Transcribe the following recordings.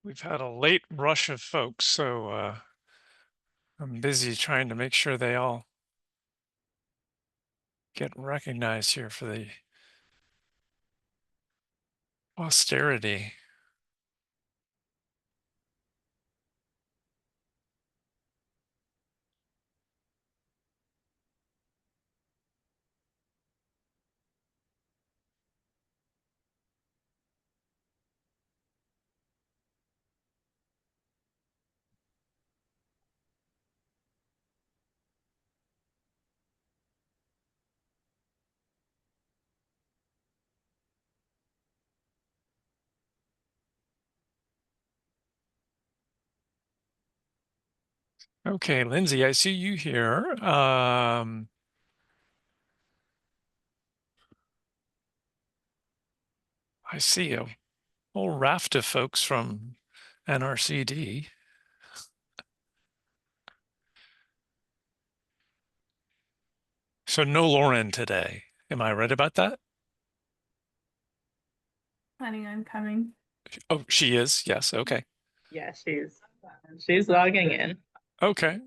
We've had a late rush of folks, so I'm busy trying to make sure they all get recognized here for the posterity. Okay, Lindsay, I see you here. I see a whole raft of folks from NRCD. So no Lauren today. Am I right about that? Planning on coming. Oh, she is. Yes. Okay. Yeah, she's logging in. Okay.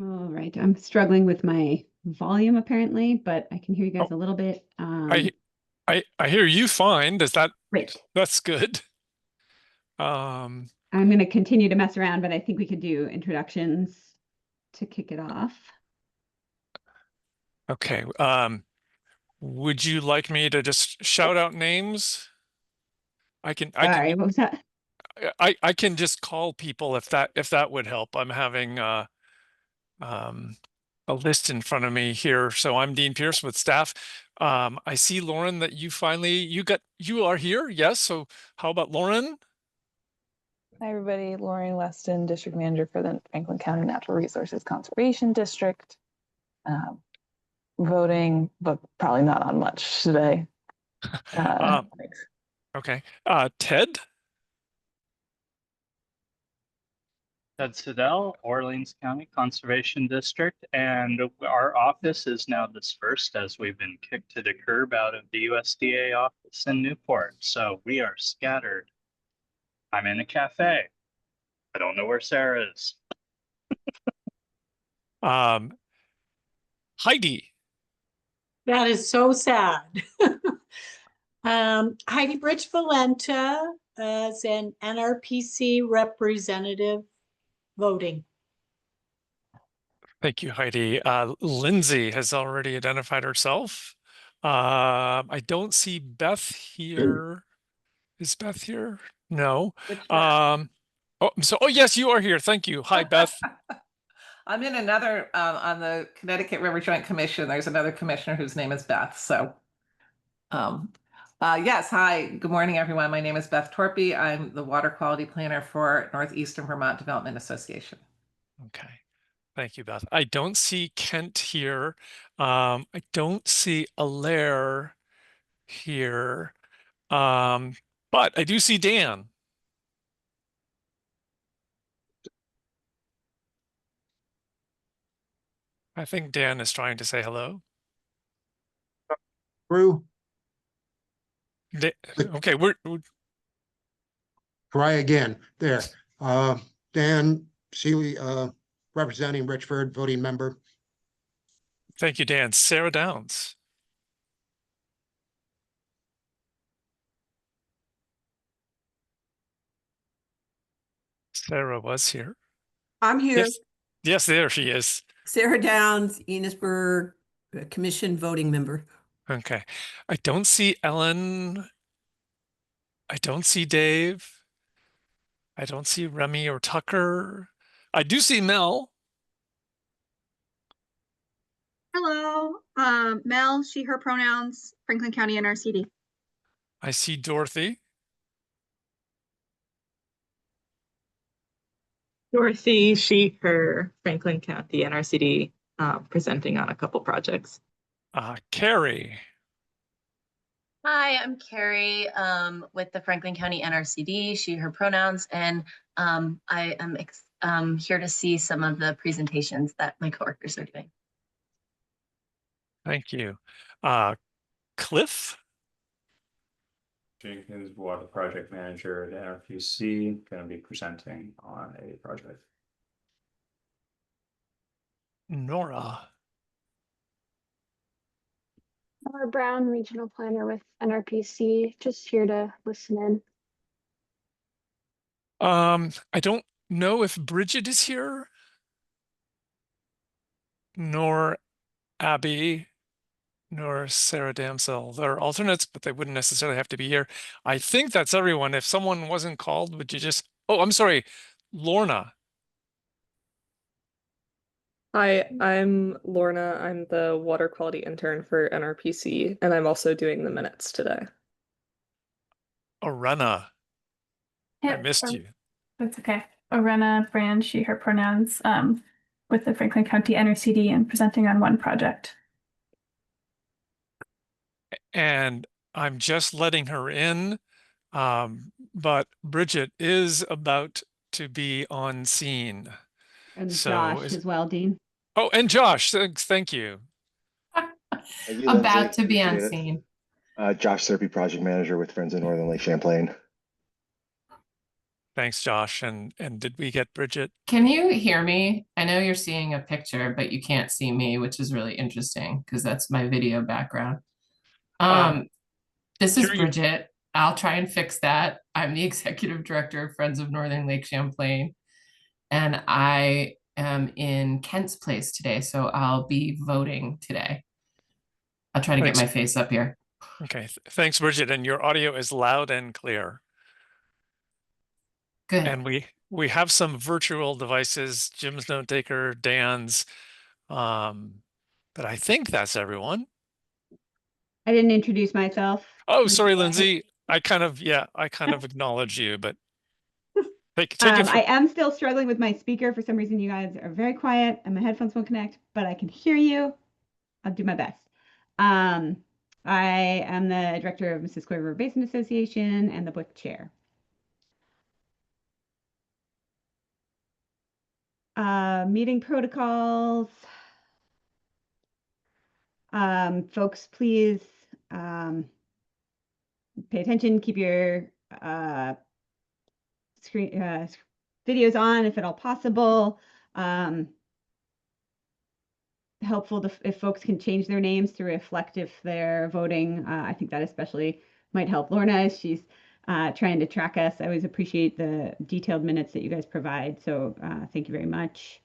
All right, I'm struggling with my volume apparently, but I can hear you guys Oh, a little bit. I I hear you fine. Great. That's good. Um, I'm going to continue to mess around, but I think we could do introductions to kick it off. okay. Would you like me to just shout out names? Sorry, what was that? I can just call people if that would help. I'm having um, a list in front of me here. So I'm Dean Pierce with staff. I see Lauren that you are here. Yes. So how about Lauren? Hi, everybody. Lauren Weston, District Manager for the Franklin County Natural Resources Conservation District. Voting, but probably not on much today. Thanks. Okay. Ted. Ted Siddell, Orleans County Conservation District, and our office is now dispersed as we've been kicked to the curb out of the USDA office in Newport. So we are scattered. I'm in a cafe. I don't know where Sarah is. Um, Heidi. That is so sad. Heidi Bridge Valenta as an NRPC representative voting. Thank you, Heidi. Lindsay has already identified herself. I don't see Beth here. Is Beth here? No. Oh, yes, you are here. Thank you. Hi, Beth. I'm in another on the Connecticut River Joint Commission. There's another commissioner whose name is Beth. So, yes, hi, good morning, everyone. My name is Beth Torpy. I'm the water quality planner for Northeastern Vermont Development Association. Okay. Thank you, Beth. I don't see Kent here. I don't see Alaire here. But I do see Dan. I think Dan is trying to say hello. Through. Okay, we're Try again. There. Dan Seeley, representing Richford, voting member. thank you, Dan. Sarah Downs. Sarah was here. I'm here. Yes, there she is. Sarah Downs, Enosburg Commission voting member. Okay. I don't see Ellen I don't see Dave. I don't see Remy or Tucker. I do see Mel. Hello, Mel, she, her pronouns, Franklin County NRCD. I see Dorothy. Dorothy, she, her, Franklin County NRCD, presenting on a couple projects. Carrie. Hi, I'm Carrie with the Franklin County NRCD, she, her pronouns, and I am here to see some of the presentations that my coworkers are doing. Thank you. Cliff. Jenkins, water project manager at NRPC, going to be presenting on a project. Nora. Laura Brown, regional planner with NRPC, just here to listen in. I don't know if Bridget is here, nor Abby, nor Sarah Damsel. They're alternates, but they wouldn't necessarily have to be here. I think that's everyone. If someone wasn't called, would you just... Oh, I'm sorry, Lorna. Hi, I'm Lorna. I'm the water quality intern for NRPC, and I'm also doing the minutes today. Arena. I Yep, missed you. That's okay. Arena Brand, she, her pronouns, with the Franklin County NRCD and presenting on one project. And I'm just letting her in, but Bridget is about to be on scene. And So Josh as well, Dean. Oh, and Josh, thank you. About to be on scene. Josh Serpy, project manager with Friends of Northern Lake Champlain. Thanks, Josh. And did we get Bridget? Can you hear me? I know you're seeing a picture, but you can't see me, which is really interesting because that's my video background. This is Bridget. I'll try and fix that. I'm the executive director of Friends of Northern Lake Champlain, and I am in Kent's place today, so I'll be voting today. I'll try to get my face up here. Okay, thanks, Bridget. And your audio is loud and clear. Good. And we have some virtual devices, Jim's note taker, Dan's, but I think that's everyone. I didn't introduce myself. Oh, sorry, Lindsay. I kind of acknowledge you, but take it. I am still struggling with my speaker. For some reason, you guys are very quiet and my headphones won't connect, but I can hear you. I'll do my best. I am the director of Missisquoi Basin Association and the book chair. Meeting protocols. Folks, please pay attention, keep your screen videos on if at all possible. Helpful if folks can change their names to reflect if they're voting. I think that especially might help Lorna as she's trying to track us. I always appreciate the detailed minutes that you guys provide. So thank you very much.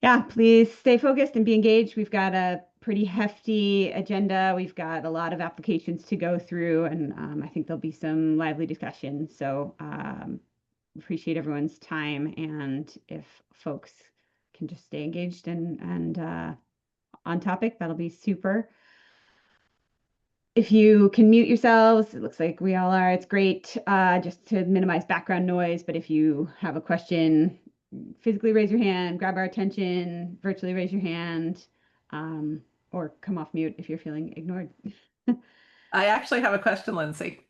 Yeah, please stay focused and be engaged. We've got a pretty hefty agenda. We've got a lot of applications to go through, and I think there'll be some lively discussion. So appreciate everyone's time, and if folks can just stay engaged and on topic, that'll be super. If you can mute yourselves, it looks like we all are, it's great, just to minimize background noise. But if you have a question, physically raise your hand, grab our attention, virtually raise your hand, or come off mute if you're feeling ignored. I actually have a question, Lindsay.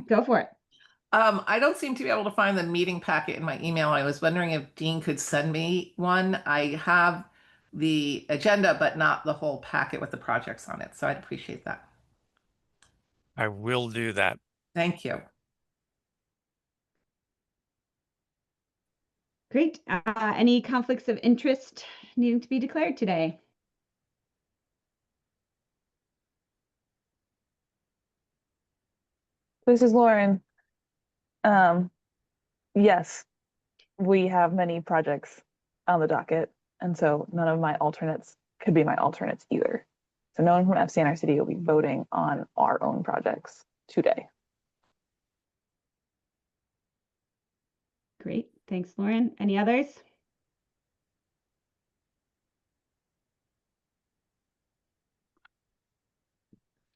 Go for it. I don't seem to be able to find the meeting packet in my email. I was wondering if Dean could send me one. I have the agenda, but not the whole packet with the projects on it. So I'd appreciate that. I will do that. Thank you. Great. Any conflicts of interest needing to be declared today? This is Lauren. Yes, we have many projects on the docket, and so none of my alternates could be my alternates either. So no one from FCNRCD will be voting on our own projects today. Great. Thanks, Lauren. Any others?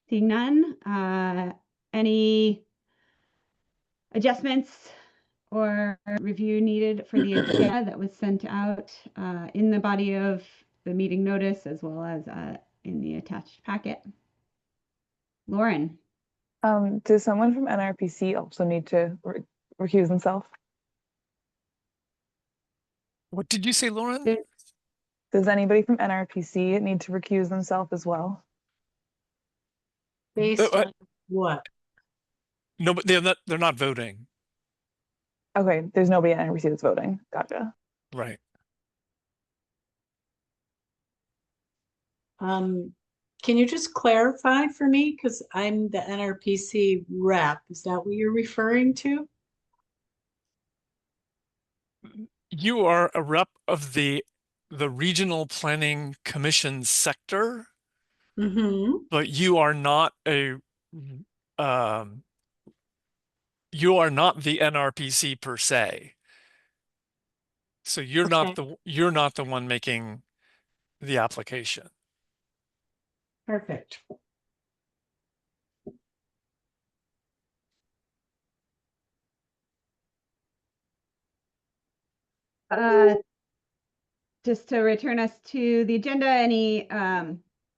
Seeing none, any adjustments or review needed for the agenda that was sent out in the body of the meeting notice as well as in the attached packet? Lauren? Does someone from NRPC also need to recuse themselves? What did you say, Lauren? Does anybody from NRPC need to recuse themselves as well? Based on what? No, but they're not voting. Okay, there's nobody at NRPC that's voting. Gotcha. Right. Can you just clarify for me? Because I'm the NRPC rep. Is that what you're referring to? You are a rep of the Regional Planning Commission sector, but you are not a you are not the NRPC per se. So you're not the one making the application. Perfect. Just to return us to the agenda,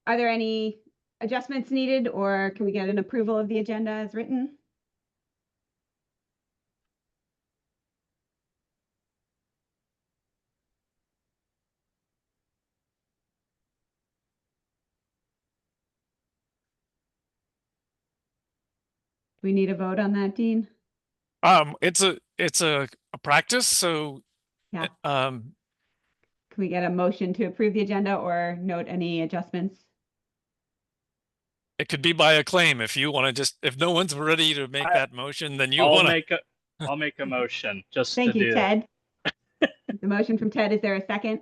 are there any adjustments needed, or can we get an approval of the agenda as written? Do we need a vote on that, Dean? It's a practice, so yeah. Can we get a motion to approve the agenda or note any adjustments? It could be by acclaim if you want to if no one's ready to make that motion, then I'll make a motion just Thank to you, do Ted. The motion from Ted, is there a second?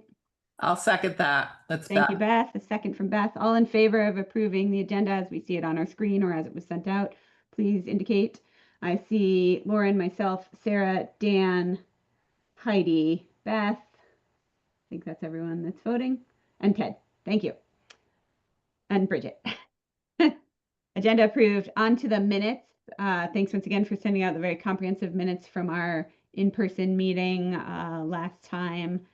I'll second that. That's Thank you, Beth. A second from Beth. All in favor of approving the agenda as we see it on our screen or as it was sent out, please indicate. I see Lauren, myself, Sarah, Dan, Heidi, Beth. I think that's everyone that's voting. And Ted. Thank you. And Bridget. Agenda approved. On to the minutes. Thanks once again for sending out the very comprehensive minutes from our in-person meeting last time.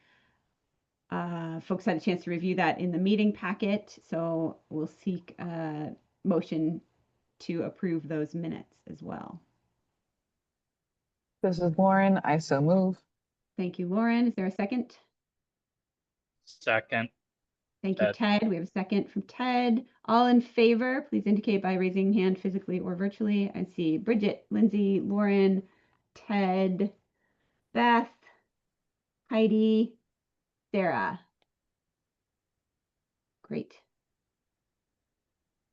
Folks had a chance to review that in the meeting packet, so we'll seek a motion to approve those minutes as well. This is Lauren. I so move. Thank you, Lauren. Is there a second? Second. Thank you, Ted. We have a second from Ted. All in favor, please indicate by raising hand physically or virtually. I see Bridget, Lindsay, Lauren, Ted, Beth, Heidi, Sarah. Great.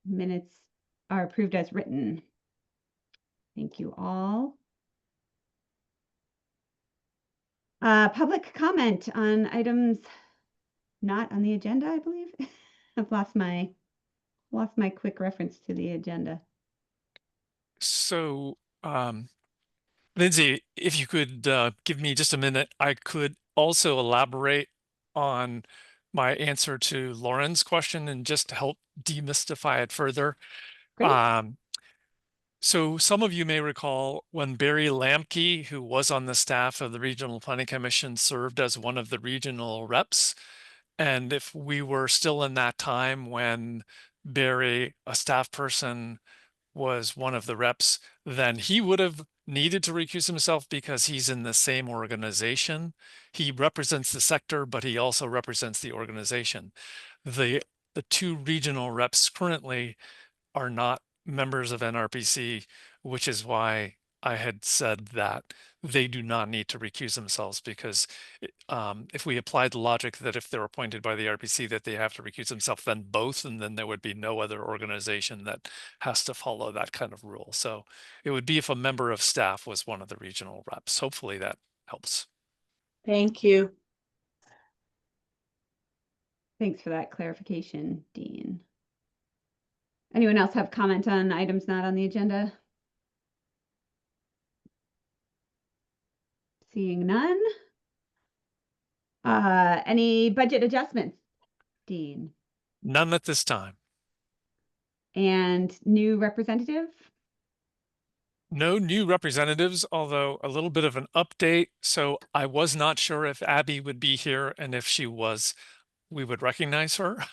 Minutes are approved as written. Thank you all. Public comment on items not on the agenda, I believe. I've lost my quick reference to the agenda. So, Lindsay, if you could give me just a minute, I could also elaborate on my answer to Lauren's question and just help demystify it further. Great. So some of you may recall when Barry Lamke, who was on the staff of the Regional Planning Commission, served as one of the regional reps. And if we were still in that time when Barry, a staff person, was one of the reps, then he would have needed to recuse himself because he's in the same organization. He represents the sector, but he also represents the organization. The two regional reps currently are not members of NRPC, which is why I had said that they do not need to recuse themselves, because if we applied the logic that if they're appointed by the RPC that they have to recuse themselves, then both, and then there would be no other organization that has to follow that kind of rule. So it would be if a member of staff was one of the regional reps. Hopefully that helps. Thank you. Thanks for that clarification, Dean. Anyone else have comment on items not on the agenda? Seeing none. Any budget adjustments, Dean? None at this time. And new representative? No new representatives, although a little bit of an update. So I was not sure if Abby would be here, and if she was, we would recognize her.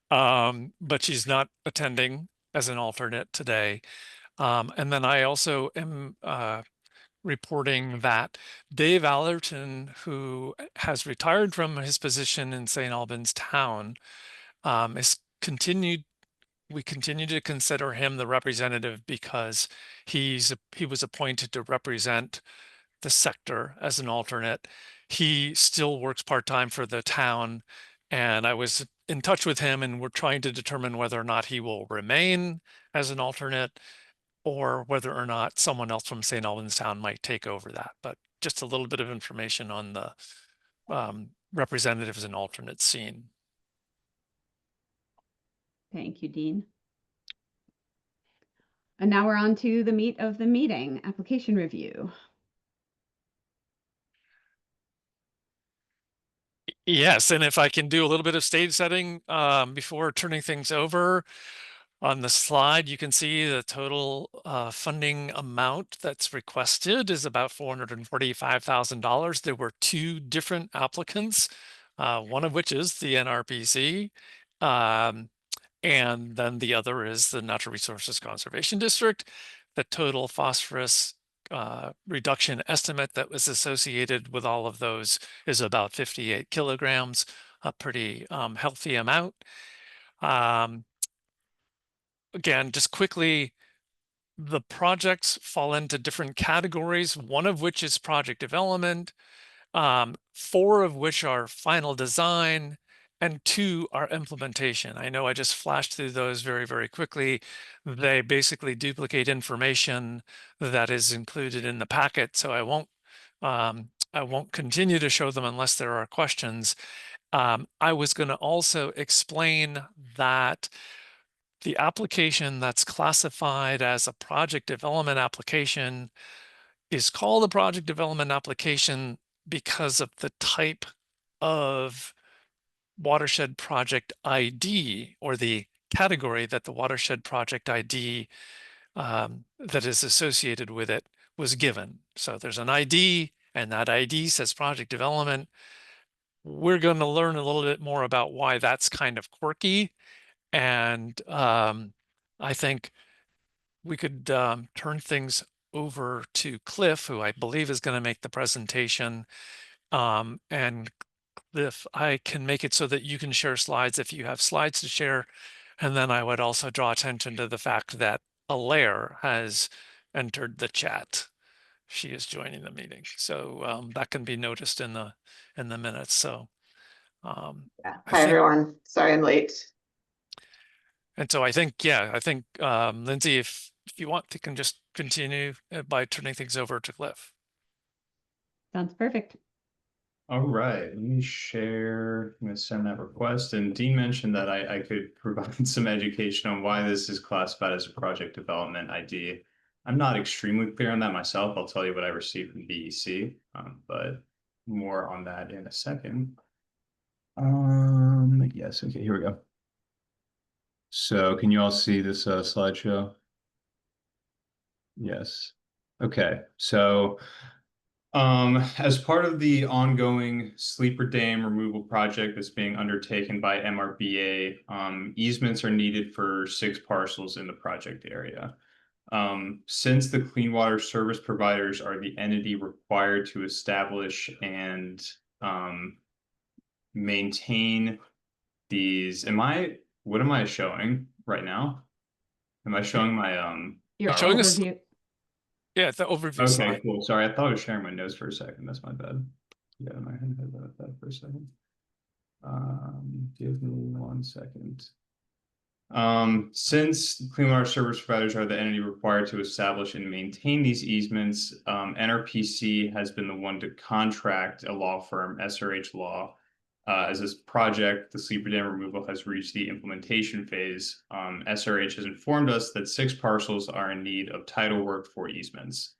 But she's not attending as an alternate today. And then I also am reporting that Dave Allerton, who has retired from his position in St. Albans Town, we continue to consider him the representative because he was appointed to represent the sector as an alternate. He still works part-time for the town, and I was in touch with him, and we're trying to determine whether or not he will remain as an alternate or whether or not someone else from St. Albans Town might take over that. But just a little bit of information on the representatives and alternate scene. Thank you, Dean. And now we're on to the meat of the meeting, application review. Yes, and if I can do a little bit of stage setting before turning things over. On the slide, you can see the total funding amount that's requested is about $445,000. There were 2 different applicants, one of which is the NRPC, and then the other is the Natural Resources Conservation District. The total phosphorus reduction estimate that was associated with all of those is about 58 kilograms, a pretty healthy amount. Again, just quickly, the projects fall into different categories, one of which is project development, 4 of which are final design, and 2 are implementation. I know I just flashed through those very, very quickly. They basically duplicate information that is included in the packet, so I won't continue to show them unless there are questions. I was going to also explain that the application that's classified as a project development application is called a project development application because of the type of watershed project ID, or the category that the watershed project ID that is associated with it was given. So there's an ID, and that ID says project development. We're going to learn a little bit more about why that's kind of quirky. And I think we could turn things over to Cliff, who I believe is going to make the presentation. And Cliff, I can make it so that you can share slides if you have slides to share. And then I would also draw attention to the fact that Alaire has entered the chat. She is joining the meeting. So that can be noticed in the minutes. So yeah. Hi, everyone. Sorry I'm late. And so I think, Lindsay, if you want, you can just continue by turning things over to Cliff. Sounds perfect. All right, let me share. I'm going to send that request. And Dean mentioned that I could provide some education on why this is classified as a project development ID. I'm not extremely clear on that myself. I'll tell you what I received from BEC, but more on that in a second. Yes, okay, here we go. So can you all see this slideshow? Yes. Okay, so as part of the ongoing Sleeper Dam removal project that's being undertaken by MRBA, easements are needed for 6 parcels in the project area. Since the clean water service providers are the entity required to establish and maintain these, what am I showing right now? Am I showing my Your overview? Yeah, the overview slide. Okay, cool. Sorry, I thought I was sharing my notes for a second. That's my bad. Yeah, my hand had that for a second. Give me 1 second. Since clean water service providers are the entity required to establish and maintain these easements, NRPC has been the one to contract a law firm, SRH Law, As this project, the sleeper dam removal, has reached the implementation phase, SRH has informed us that 6 parcels are in need of title work for easements.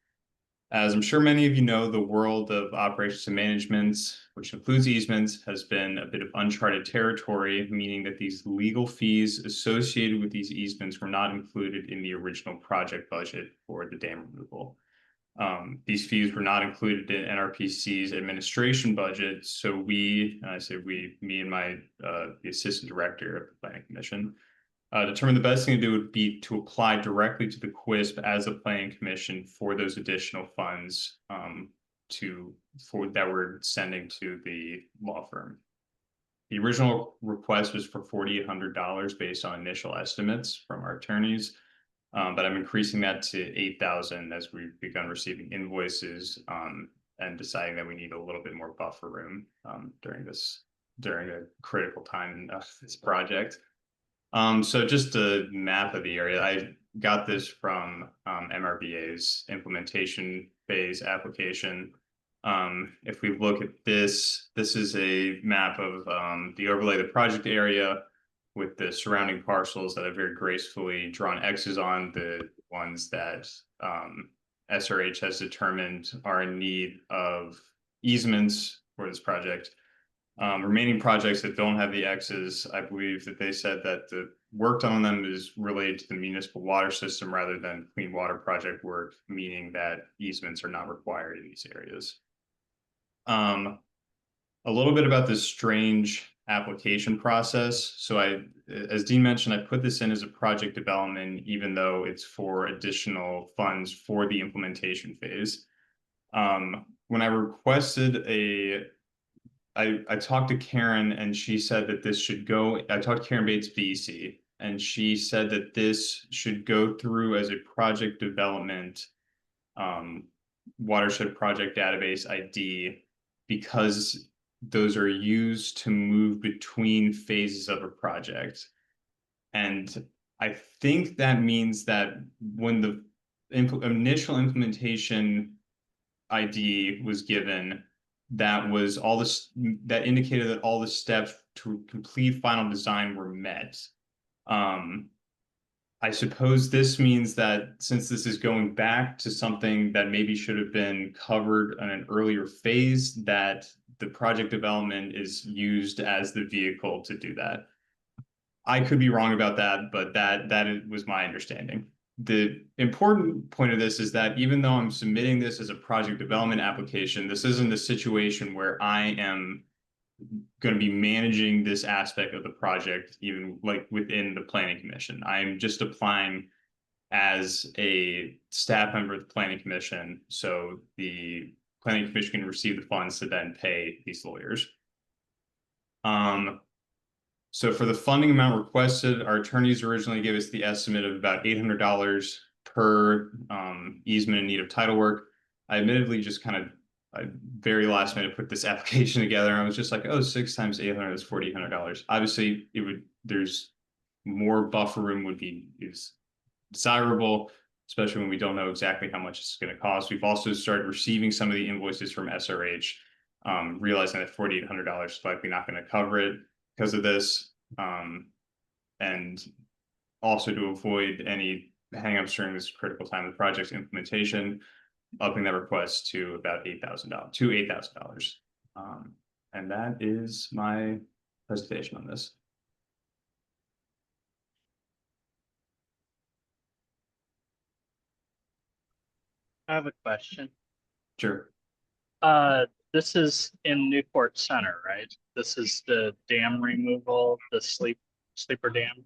As I'm sure many of you know, the world of operations and management, which includes easements, has been a bit of uncharted territory, meaning that these legal fees associated with these easements were not included in the original project budget for the dam removal. These fees were not included in NRPC's administration budget, so we, and I say we, me and my the assistant director of the Planning Commission, determined the best thing to do would be to apply directly to the QUISP as a Planning Commission for those additional funds that we're sending to the law firm. The original request was for $4,800 based on initial estimates from our attorneys. But I'm increasing that to $8,000 as we've begun receiving invoices and deciding that we need a little bit more buffer room during a critical time in this project. So just a map of the area. I got this from MRBA's implementation phase application. If we look at this is a map of the overlay of the project area, with the surrounding parcels that have very gracefully drawn X's on, the ones that SRH has determined are in need of easements for this project. Remaining projects that don't have the X's, I believe that they said that the work done on them is related to the municipal water system rather than clean water project work, meaning that easements are not required in these areas. A little bit about this strange application process. So as Dean mentioned, I put this in as a project development, even though it's for additional funds for the implementation phase. When I requested I talked to Karen and she said that this should go, I talked to Karen Bates, VEC, and she said that this should go through as a project development watershed project database ID, because those are used to move between phases of a project. And I think that means that when the initial implementation ID was given, that was all this, that indicated that all the steps to complete final design were met. I suppose this means that since this is going back to something that maybe should have been covered in an earlier phase, that the project development is used as the vehicle to do that. I could be wrong about that, but that was my understanding. The important point of this is that even though I'm submitting this as a project development application, this isn't a situation where I am going to be managing this aspect of the project, even like within the Planning Commission. I'm just applying as a staff member of the Planning Commission, so the Planning Commission can receive the funds to then pay these lawyers. So for the funding amount requested, our attorneys originally gave us the estimate of about $800 per easement in need of title work. I admittedly just kind of very last minute put this application together. I was just like, oh, 6 times 800 is $4,800. Obviously, there's more buffer room is desirable, especially when we don't know exactly how much it's going to cost. We've also started receiving some of the invoices from SRH, realizing that $4,800 is likely not going to cover it because of this, and also to avoid any hangups during this critical time of the project's implementation, upping that request to about $8,000. And that is my presentation on this. I have a question. Sure. This is in Newport Center, right? This is the dam removal, the sleeper dam.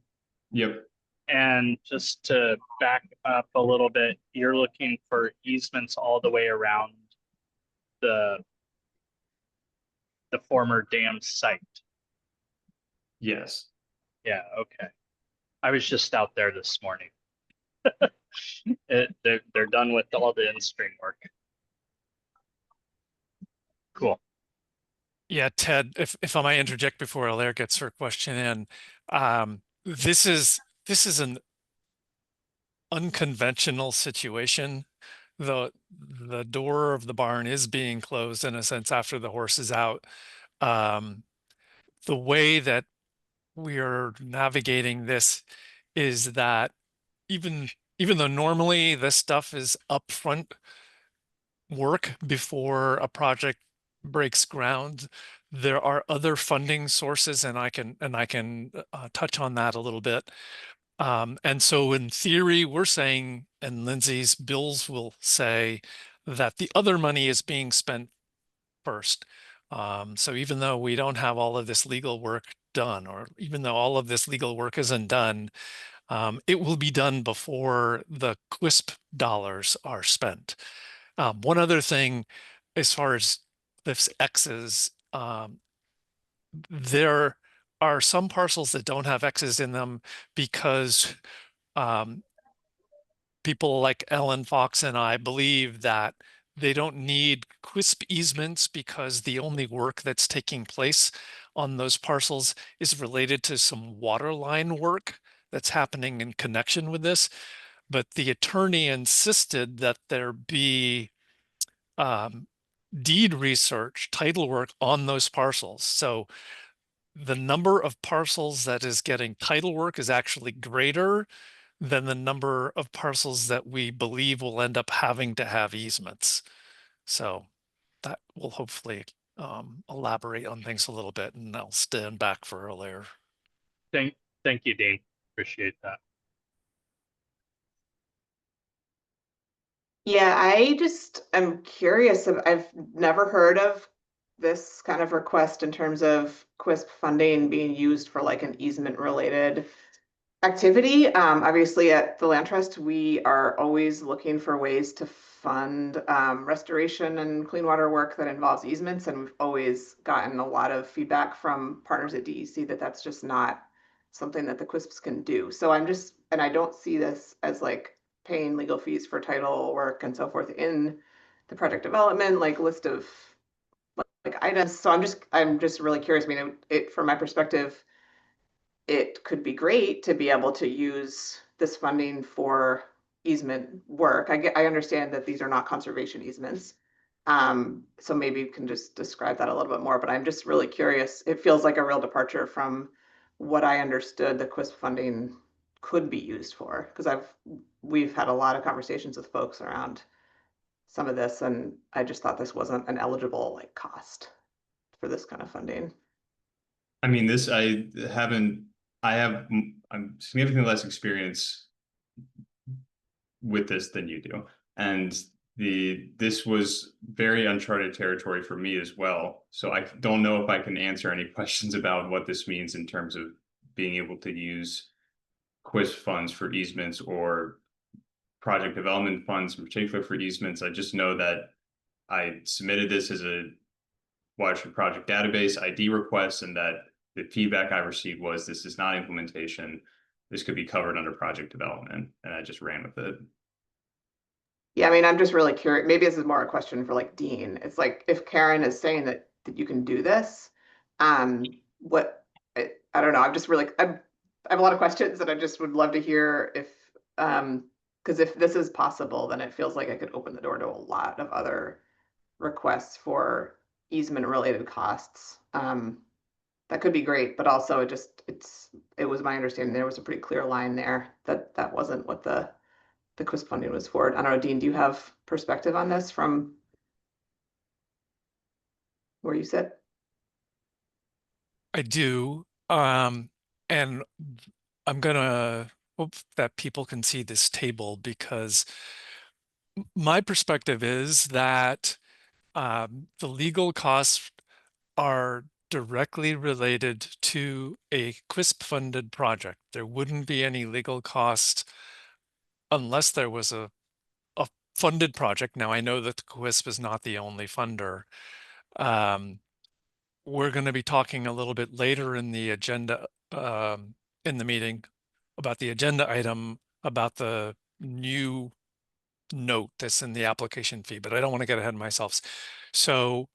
Yep. And just to back up a little bit, you're looking for easements all the way around the former dam site. Yes. Yeah, okay. I was just out there this morning. They're done with all the in-stream work. Cool. Yeah, Ted, if I might interject before Alaire gets her question in, this is an unconventional situation. The door of the barn is being closed in a sense after the horse is out. the way that we are navigating this is that even though normally this stuff is upfront work before a project breaks ground, there are other funding sources, and I can touch on that a little bit. And so in theory, we're saying, and Lindsay's bills will say, that the other money is being spent first. So even though we don't have all of this legal work done, or even though all of this legal work isn't done, it will be done before the QUISP dollars are spent. One other thing, as far as this X's, there are some parcels that don't have X's in them because people like Ellen Fox and I believe that they don't need QUISP easements because the only work that's taking place on those parcels is related to some water line work that's happening in connection with this. But the attorney insisted that there be deed research, title work on those parcels. So the number of parcels that is getting title work is actually greater than the number of parcels that we believe will end up having to have easements. So that will hopefully elaborate on things a little bit, and I'll stand back for earlier. Thank you, Dean. Appreciate that. Yeah, I'm curious. I've never heard of this kind of request in terms of QUISP funding being used for like an easement related activity. Obviously at the Land Trust, we are always looking for ways to fund restoration and clean water work that involves easements. And we've always gotten a lot of feedback from partners at DEC that that's just not something that the QUISPs can do. So and I don't see this as like paying legal fees for title work and so forth in the project development like list of like items. So I'm just really curious. I mean, from my perspective, it could be great to be able to use this funding for easement work. I understand that these are not conservation easements. So maybe you can just describe that a little bit more, but I'm just really curious. It feels like a real departure from what I understood the QUISP funding could be used for, because we've had a lot of conversations with folks around some of this, and I just thought this wasn't an eligible like cost for this kind of funding. I mean, I have significantly less experience with this than you do. And this was very uncharted territory for me as well. So I don't know if I can answer any questions about what this means in terms of being able to use QUISP funds for easements or project development funds in particular for easements. I just know that I submitted this as a watershed project database ID request, and that the feedback I received was this is not implementation. This could be covered under project development, and I just ran with it. Yeah, I mean, I'm just really curious. Maybe this is more a question for like Dean. It's like if Karen is saying that you can do this, what I don't know. I'm just really I have a lot of questions, and I just would love to hear if because if this is possible, then it feels like I could open the door to a lot of other requests for easement related costs. That could be great, but also it was my understanding there was a pretty clear line there that wasn't what the QUISP funding was for. I don't know, Dean, do you have perspective on this from where you sit? I do. And I'm gonna hope that people can see this table, because my perspective is that the legal costs are directly related to a QUISP funded project. There wouldn't be any legal cost unless there was a funded project. Now, I know that the QUISP is not the only funder. We're going to be talking a little bit later in the agenda, in the meeting, about the agenda item about the new note that's in the application fee, but I don't want to get ahead of myself. So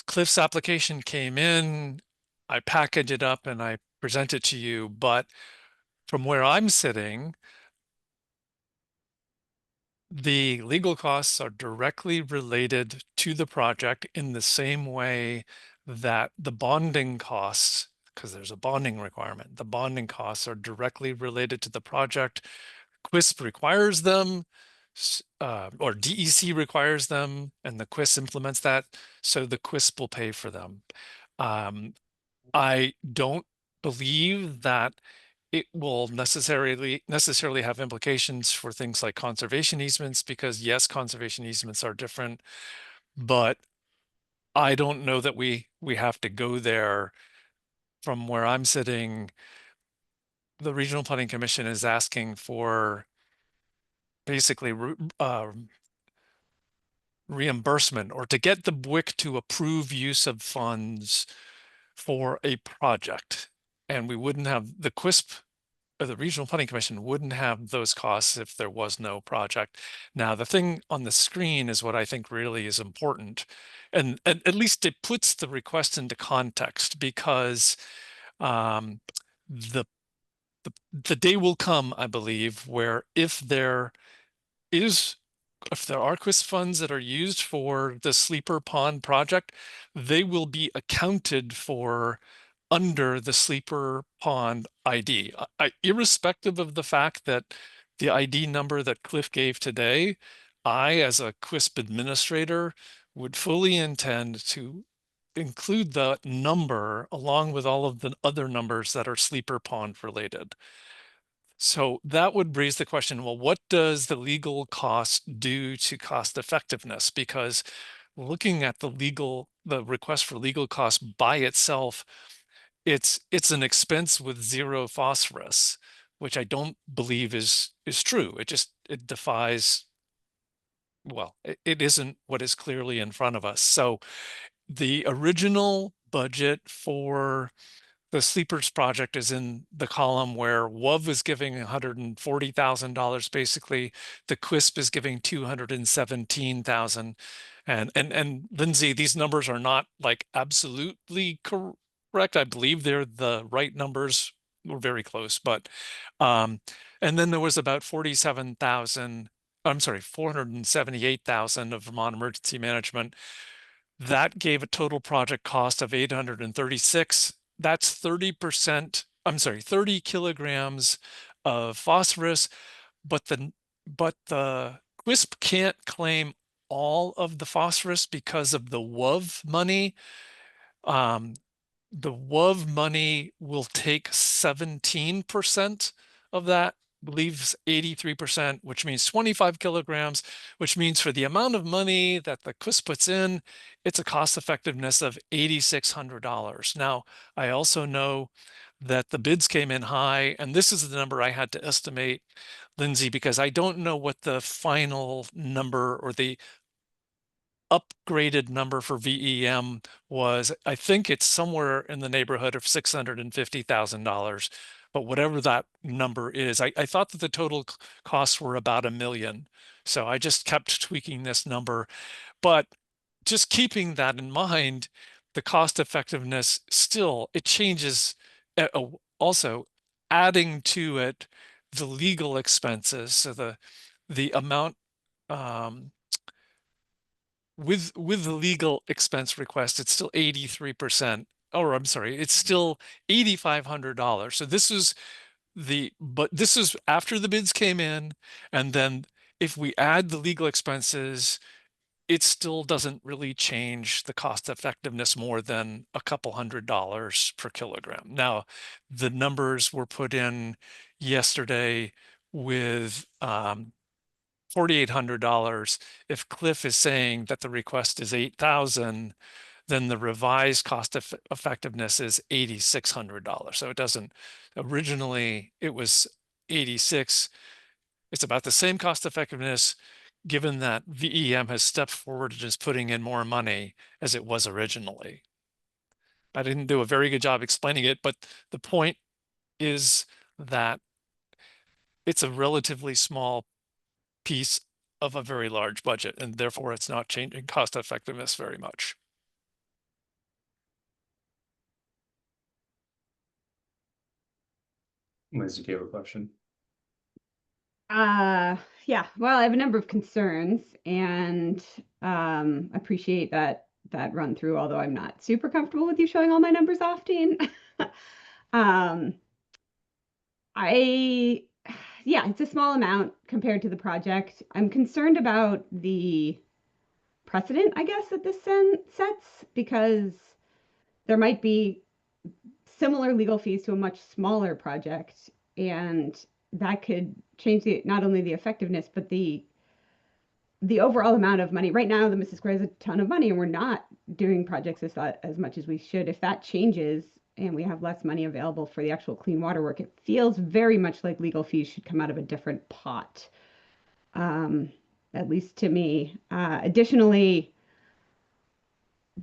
Cliff's application came in, I package it up and I present it to you, but from where I'm sitting, the legal costs are directly related to the project in the same way that the bonding costs, because there's a bonding requirement, the bonding costs are directly related to the project. QUISP requires them, or DEC requires them, and the QUISP implements that, so the QUISP will pay for them. I don't believe that it will necessarily have implications for things like conservation easements, because yes, conservation easements are different, but I don't know that we have to go there. From where I'm sitting, the Regional Planning Commission is asking for basically reimbursement, or to get the BWIC to approve use of funds for a project. And we wouldn't have the QUISP, or the Regional Planning Commission wouldn't have those costs if there was no project. Now, the thing on the screen is what I think really is important. And at least it puts the request into context, because the day will come, I believe, where if there are QUISP funds that are used for the Sleeper Pond project, they will be accounted for under the Sleeper Pond ID. Irrespective of the fact that the ID number that Cliff gave today, I, as a QUISP administrator, would fully intend to include the number along with all of the other numbers that are Sleeper Pond related. So that would raise the question, well, what does the legal cost do to cost effectiveness? Because looking at the request for legal costs by itself, it's an expense with zero phosphorus, which I don't believe is true. It defies, well, it isn't what is clearly in front of us. So the original budget for the Sleepers project is in the column where WUV is giving $140,000. Basically, the QUISP is giving $217,000. And Lindsay, these numbers are not like absolutely correct. I believe they're the right numbers. We're very close, but and then there was about 478,000 of Vermont Emergency Management. That gave a total project cost of 836. That's 30%, 30 kilograms of phosphorus, but the QUISP can't claim all of the phosphorus because of the WUV money. The WUV money will take 17% of that, leaves 83%, which means 25 kilograms, which means for the amount of money that the QUISP puts in, it's a cost effectiveness of $8,600. Now, I also know that the bids came in high, and this is the number I had to estimate, Lindsay, because I don't know what the final number or the upgraded number for VEM was. I think it's somewhere in the neighborhood of $650,000. But whatever that number is, I thought that the total costs were about $1 million. So I just kept tweaking this number. But just keeping that in mind, the cost effectiveness still, it changes. Also, adding to it the legal expenses, so the amount with the legal expense request, it's still 83%. Or I'm sorry, it's still $8,500. So this is but this is after the bids came in, and then if we add the legal expenses, it still doesn't really change the cost effectiveness more than a couple $100 per kilogram. Now, the numbers were put in yesterday with $4,800. If Cliff is saying that the request is 8,000, then the revised cost of effectiveness is $8,600. So it doesn't, originally it was 86. It's about the same cost effectiveness, given that VEM has stepped forward and is putting in more money as it was originally. I didn't do a very good job explaining it, but the point is that it's a relatively small piece of a very large budget, and therefore it's not changing cost effectiveness very much. Liz, do you have a question? Yeah, well, I have a number of concerns, and appreciate that that run through, although I'm not super comfortable with you showing all my numbers off, Dean. Yeah, it's a small amount compared to the project. I'm concerned about the precedent, I guess, that this sets, because there might be similar legal fees to a much smaller project, and that could change not only the effectiveness, but the overall amount of money. Right now, the Missisquoi has a ton of money, and we're not doing projects as much as we should. If that changes and we have less money available for the actual clean water work, it feels very much like legal fees should come out of a different pot, at least to me. Additionally,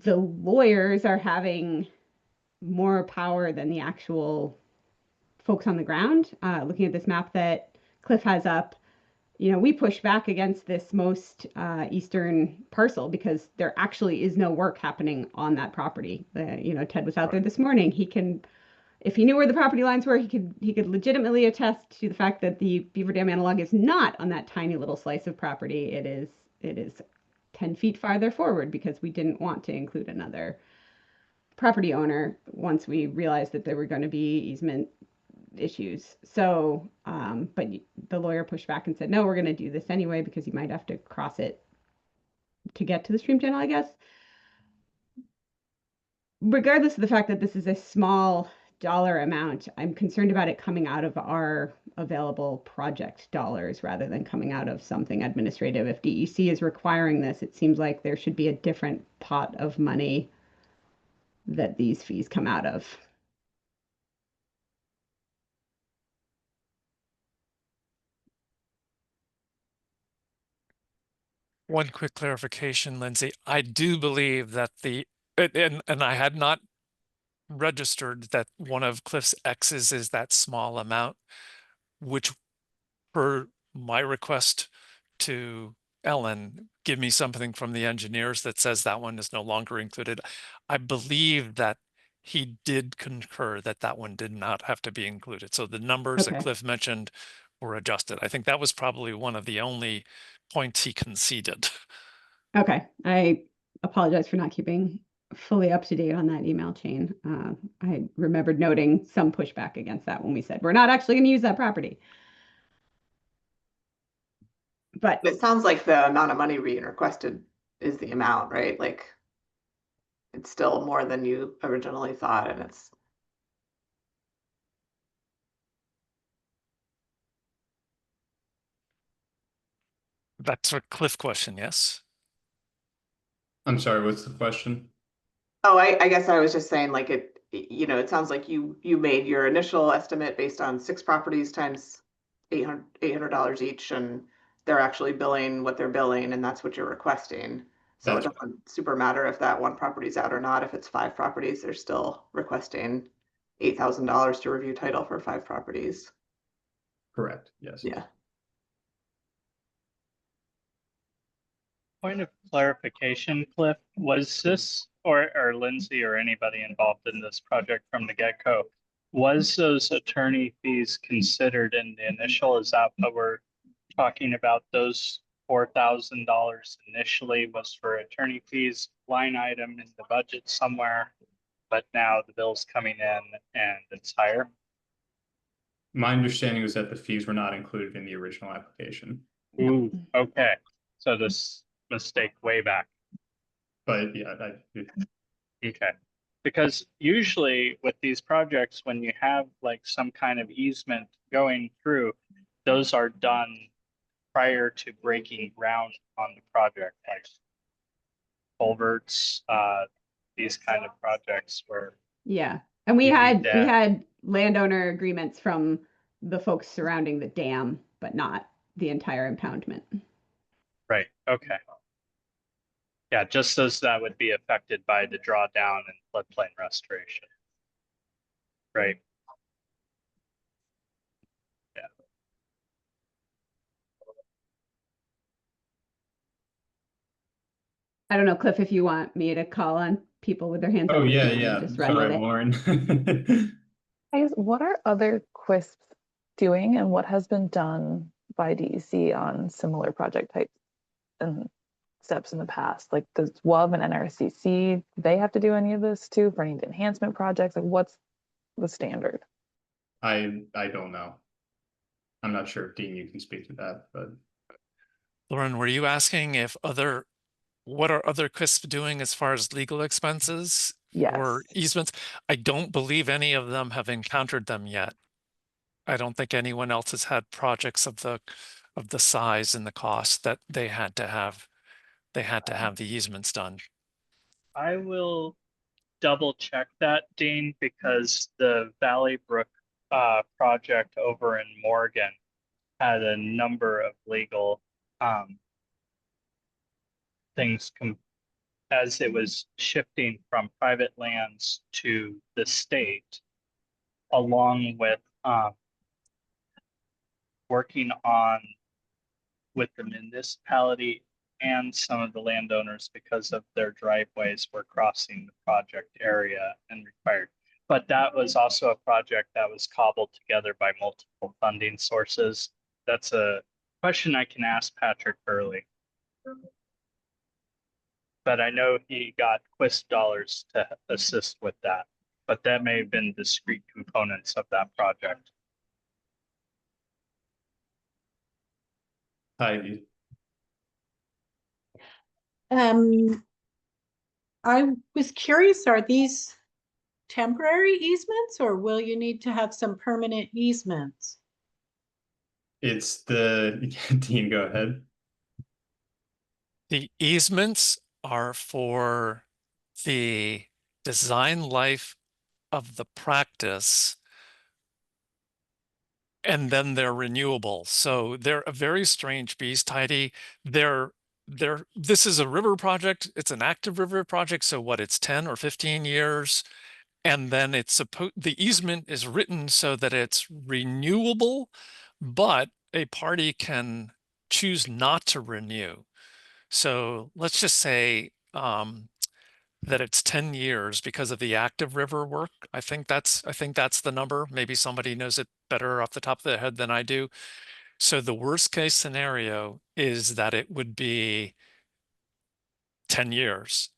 the lawyers are having more power than the actual folks on the ground. Looking at this map that Cliff has up, we push back against this most eastern parcel because there actually is no work happening on that property. Ted was out there this morning. If he knew where the property lines were, he could legitimately attest to the fact that the Beaver Dam analog is not on that tiny little slice of property. It is 10 feet farther forward because we didn't want to include another property owner once we realized that there were going to be easement issues. So, but the lawyer pushed back and said, no, we're going to do this anyway because you might have to cross it to get to the stream channel, I guess. Regardless of the fact that this is a small dollar amount, I'm concerned about it coming out of our available project dollars rather than coming out of something administrative. If DEC is requiring this, it seems like there should be a different pot of money that these fees come out of. One quick clarification, Lindsay. I do believe that and I had not registered that one of Cliff's X's is that small amount, which per my request to Ellen, give me something from the engineers that says that one is no longer included. I believe that he did concur that that one did not have to be included. So the numbers that Cliff mentioned were adjusted. I think that was probably one of the only points he conceded. Okay, I apologize for not keeping fully up to date on that email chain. I remembered noting some pushback against that when we said we're not actually going to use that property. But it sounds like the amount of money being requested is the amount, right? Like it's still more than you originally thought, and it's That's a Cliff question, yes? I'm sorry, what's the question? Oh, I guess I was just saying, like, it sounds like you made your initial estimate based on 6 properties times $800 each, and they're actually billing what they're billing, and that's what you're requesting. So it doesn't super matter if that one property's out or not. If it's 5 properties, they're still requesting $8,000 to review title for 5 properties. Correct, yes. Yeah. Point of clarification, Cliff, was this, or Lindsay or anybody involved in this project from the get-go, was those attorney fees considered in the initial? Is that what we're talking about? Those $4,000 initially was for attorney fees line item in the budget somewhere, but now the bill's coming in and it's higher? My understanding was that the fees were not included in the original application. Ooh, okay. So this mistake way back. But yeah, okay. Because usually with these projects, when you have like some kind of easement going through, those are done prior to breaking ground on the project, like culverts, these kind of projects where and we had landowner agreements from the folks surrounding the dam, but not the entire impoundment. Right. Okay. Yeah, just as that would be affected by the drawdown and floodplain restoration. Right. Yeah. I don't know, Cliff, if you want me to call on people with their hands up. Oh yeah. Just sorry, Lauren. Guys, what are other QUISPs doing, and what has been done by DEC on similar project types and steps in the past? Like, does WUB and NRCC, do they have to do any of this too for any enhancement projects? Like, what's the standard? I don't know. I'm not sure if Dean, you can speak to that, but Lauren, were you asking if what are other CRISP doing as far as legal expenses or Yes. easements? I don't believe any of them have encountered them yet. I don't think anyone else has had projects of the size and the cost that they had to have the easements done. I will double check that, Dean, because the Valley Brook project over in Morgan had a number of legal things as it was shifting from private lands to the state, along with working on with the municipality and some of the landowners because of their driveways were crossing the project area and required. But that was also a project that was cobbled together by multiple funding sources. That's a question I can ask Patrick Burley. But I know he got QUISP dollars to assist with that. But that may have been discrete components of that project. Heidi. I was curious, are these temporary easements or will you need to have some permanent easements? It's the Dean, go ahead. The easements are for the design life of the practice, and then they're renewable. So they're a very strange beast, Heidi. This is a river project. It's an active river project. So what, it's 10 or 15 years. And then the easement is written so that it's renewable, but a party can choose not to renew. So let's just say that it's 10 years because of the active river work. I think that's the number. Maybe somebody knows it better off the top of their head than I do. So the worst case scenario is that it would be 10 years.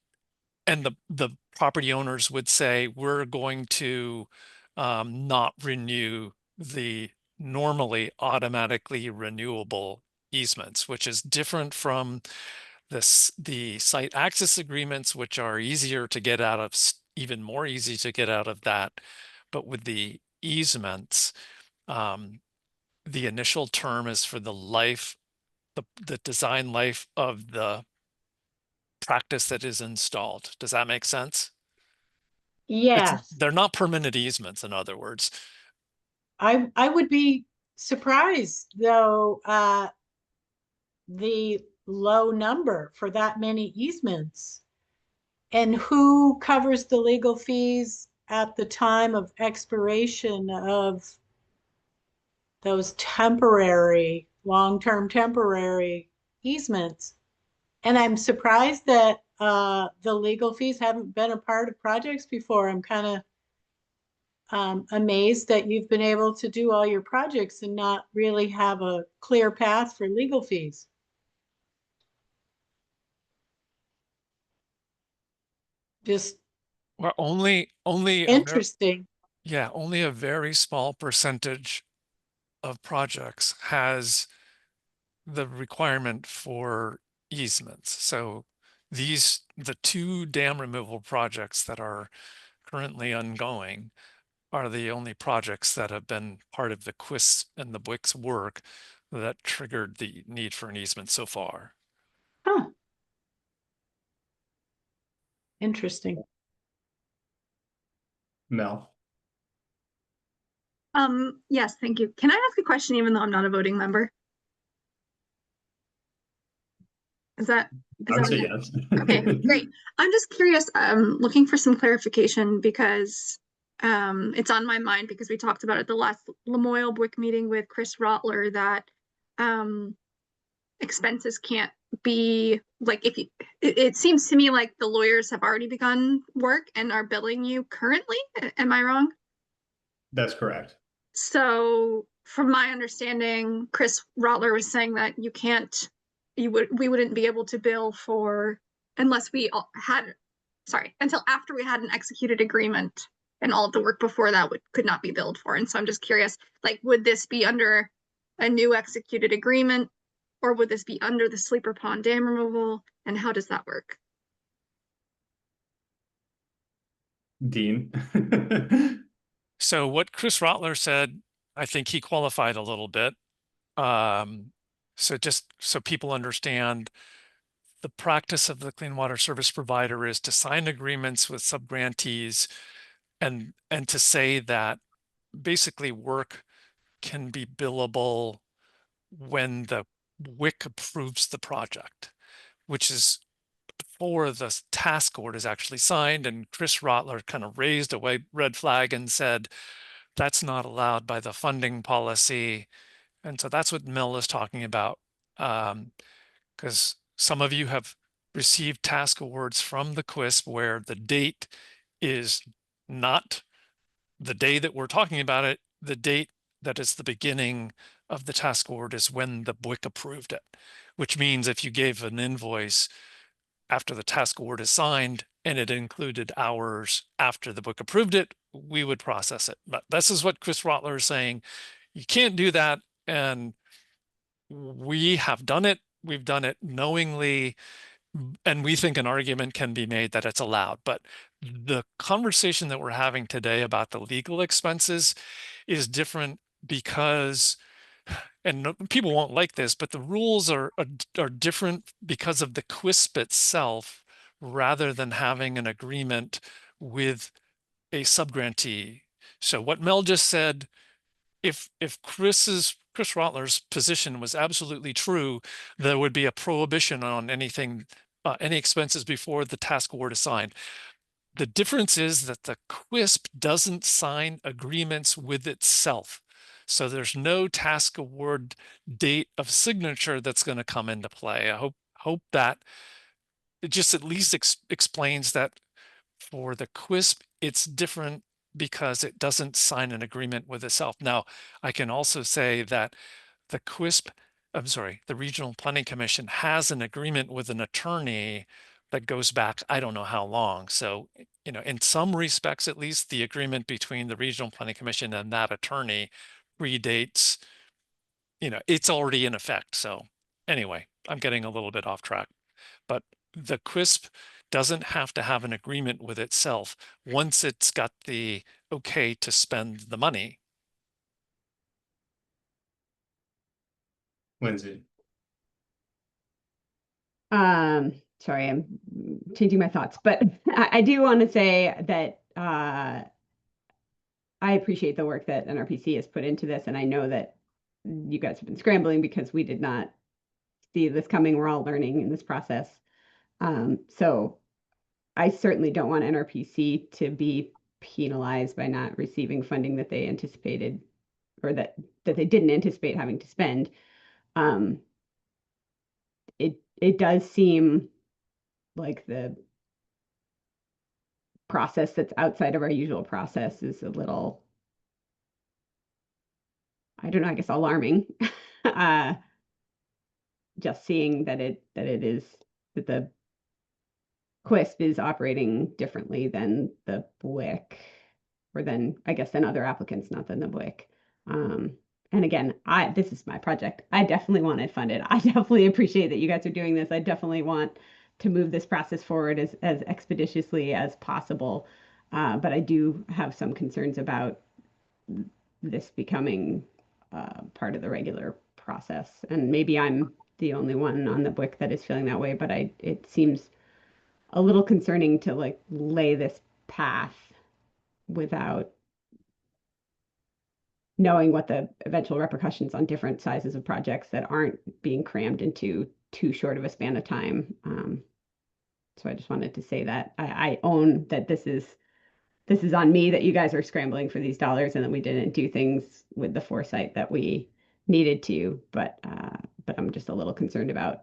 And the property owners would say, we're going to not renew the normally automatically renewable easements, which is different from the site access agreements, which are easier to get out of, even more easy to get out of that. But with the easements, the initial term is for the life, the design life of the practice that is installed. Does that make sense? Yes. They're not permanent easements, in other words. I would be surprised though, the low number for that many easements. And who covers the legal fees at the time of expiration of those temporary, long-term temporary easements? And I'm surprised that the legal fees haven't been a part of projects before. I'm kind of amazed that you've been able to do all your projects and not really have a clear path for legal fees. Just Well, only interesting. only a very small percentage of projects has the requirement for easements. So the two dam removal projects that are currently ongoing are the only projects that have been part of the QUIS and the BWIC's work that triggered the need for an easement so far. Huh. Interesting. Mel. Yes, thank you. Can I ask a question even though I'm not a voting member? Is that I would say yes. Okay, great. I'm just curious, looking for some clarification because it's on my mind because we talked about it at the last Lamoille BWIC meeting with Chris Rottler that expenses can't be like it seems to me like the lawyers have already begun work and are billing you currently. Am I wrong? That's correct. So from my understanding, Chris Rottler was saying that you can't we wouldn't be able to bill for unless we until after we had an executed agreement, and all of the work before that could not be billed for. And so I'm just curious, like, would this be under a new executed agreement, or would this be under the Sleeper Pond dam removal, and how does that work? Dean. So what Chris Rottler said, I think he qualified a little bit. So just so people understand, the practice of the clean water service provider is to sign agreements with subgrantees and to say that basically work can be billable when the WIC approves the project, which is before the task order is actually signed. And Chris Rottler kind of raised a red flag and said, that's not allowed by the funding policy. And so that's what Mel is talking about. Because some of you have received task awards from the QUISP where the date is not the day that we're talking about it. The date that is the beginning of the task award is when the BWIC approved it, which means if you gave an invoice after the task award is signed and it included hours after the BWIC approved it, we would process it. But this is what Chris Rottler is saying. You can't do that. And we have done it. We've done it knowingly. And we think an argument can be made that it's allowed. But the conversation that we're having today about the legal expenses is different because, and people won't like this, but the rules are different because of the QUISP itself, rather than having an agreement with a subgrantee. So what Mel just said, if Chris Rottler's position was absolutely true, there would be a prohibition on anything, any expenses before the task award is signed. The difference is that the QUISP doesn't sign agreements with itself. So there's no task award date of signature that's going to come into play. I hope that it just at least explains that for the QUISP, it's different because it doesn't sign an agreement with itself. Now, I can also say that the the Regional Planning Commission has an agreement with an attorney that goes back, I don't know how long. So, in some respects, at least, the agreement between the Regional Planning Commission and that attorney predates, it's already in effect. So anyway, I'm getting a little bit off track, but the QUISP doesn't have to have an agreement with itself once it's got the okay to spend the money. Lindsay. Sorry, I'm changing my thoughts, but I do want to say that I appreciate the work that NRPC has put into this, and I know that you guys have been scrambling because we did not see this coming. We're all learning in this process. So I certainly don't want NRPC to be penalized by not receiving funding that they anticipated, or that they didn't anticipate having to spend. It does seem like the process that's outside of our usual process is a little, I don't know, I guess alarming. Just seeing that the QUISP is operating differently than the BWIC, or than other applicants, not than the BWIC. And again, this is my project. I definitely want it funded. I definitely appreciate that you guys are doing this. I definitely want to move this process forward as expeditiously as possible. But I do have some concerns about this becoming part of the regular process. And maybe I'm the only one on the BWIC that is feeling that way, but it seems a little concerning to lay this path without knowing what the eventual repercussions on different sizes of projects that aren't being crammed into too short of a span of time. So I just wanted to say that I own that this is on me, that you guys are scrambling for these dollars and that we didn't do things with the foresight that we needed to. But I'm just a little concerned about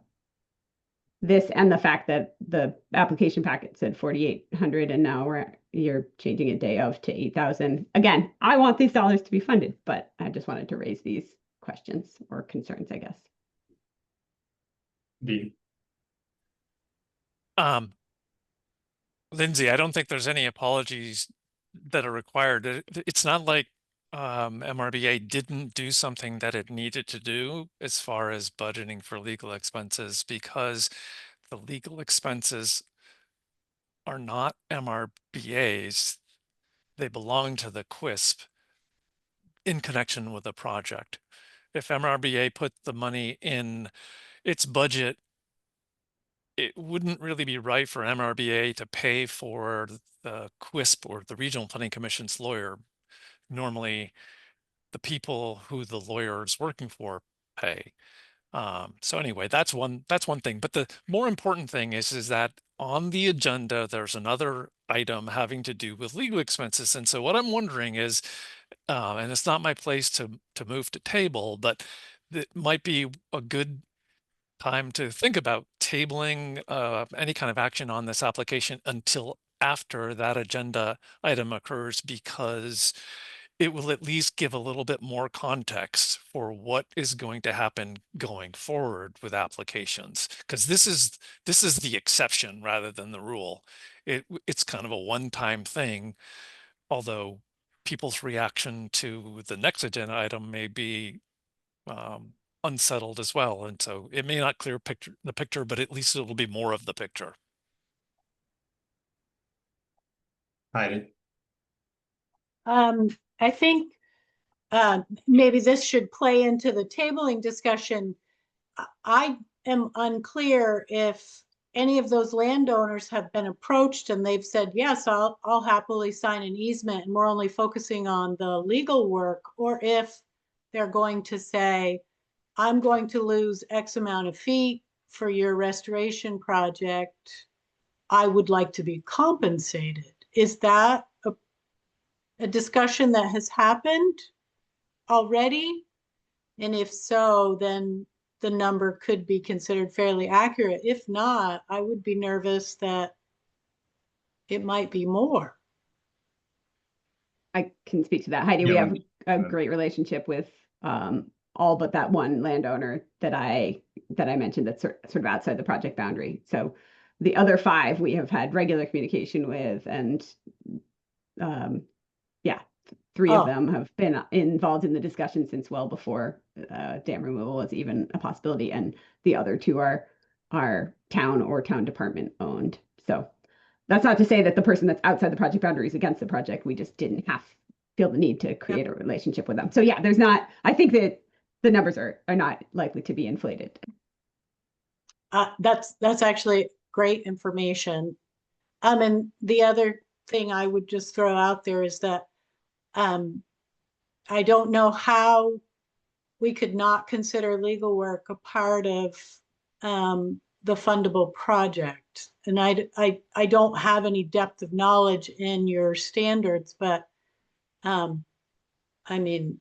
this, and the fact that the application packet said 4,800 and now you're changing it day of to 8,000. Again, I want these dollars to be funded, but I just wanted to raise these questions or concerns, I guess. Dean. Lindsay, I don't think there's any apologies that are required. It's not like MRBA didn't do something that it needed to do as far as budgeting for legal expenses, because the legal expenses are not MRBA's. They belong to the QUISP in connection with the project. If MRBA put the money in its budget, it wouldn't really be right for MRBA to pay for the QUISP or the Regional Planning Commission's lawyer. Normally, the people who the lawyer is working for pay. So anyway, that's one thing. But the more important thing is that on the agenda, there's another item having to do with legal expenses. And so what I'm wondering is, and it's not my place to move to table, but it might be a good time to think about tabling any kind of action on this application until after that agenda item occurs, because it will at least give a little bit more context for what is going to happen going forward with applications, because this is the exception rather than the rule. It's kind of a one-time thing, although people's reaction to the next agenda item may be unsettled as well, and so it may not clear the picture, but at least it'll be more of the picture. Heidi. I think maybe this should play into the tabling discussion. I am unclear if any of those landowners have been approached and they've said, yes, I'll happily sign an easement and we're only focusing on the legal work, or if they're going to say, I'm going to lose X amount of feet for your restoration project. I would like to be compensated. Is that a discussion that has happened already? And if so, then the number could be considered fairly accurate. If not, I would be nervous that it might be more. I can speak to that. Heidi, we have a great relationship with all but that one landowner that I mentioned that's sort of outside the project boundary. So the other 5 we have had regular communication with, and yeah, 3 of them have been involved in the discussion since well before dam removal was even a possibility, and the other 2 are town or town department owned. So that's not to say that the person that's outside the project boundary is against the project. We just didn't feel the need to create a relationship with them. So yeah, I think that the numbers are not likely to be inflated. That's actually great information. And the other thing I would just throw out there is that I don't know how we could not consider legal work a part of the fundable project. And I don't have any depth of knowledge in your standards, but I mean,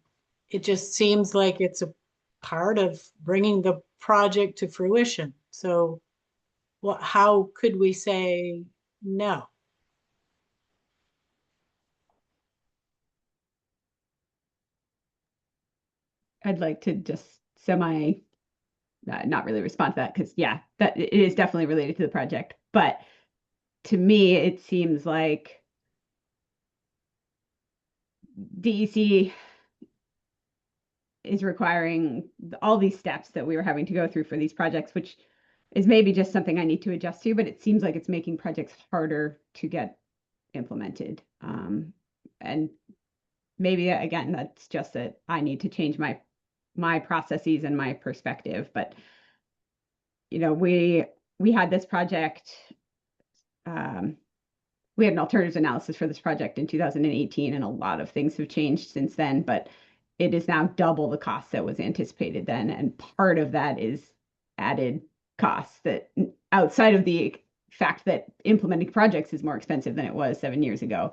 it just seems like it's a part of bringing the project to fruition. So how could we say no? I'd like to just not really respond to that, because yeah, that it is definitely related to the project. But to me, it seems like DEC is requiring all these steps that we were having to go through for these projects, which is maybe just something I need to adjust to, but it seems like it's making projects harder to get implemented. And maybe again, that's just that I need to change my processes and my perspective. But you know, we had this project. We had an alternatives analysis for this project in 2018, and a lot of things have changed since then. But it is now double the cost that was anticipated then, and part of that is added costs that outside of the fact that implementing projects is more expensive than it was 7 years ago.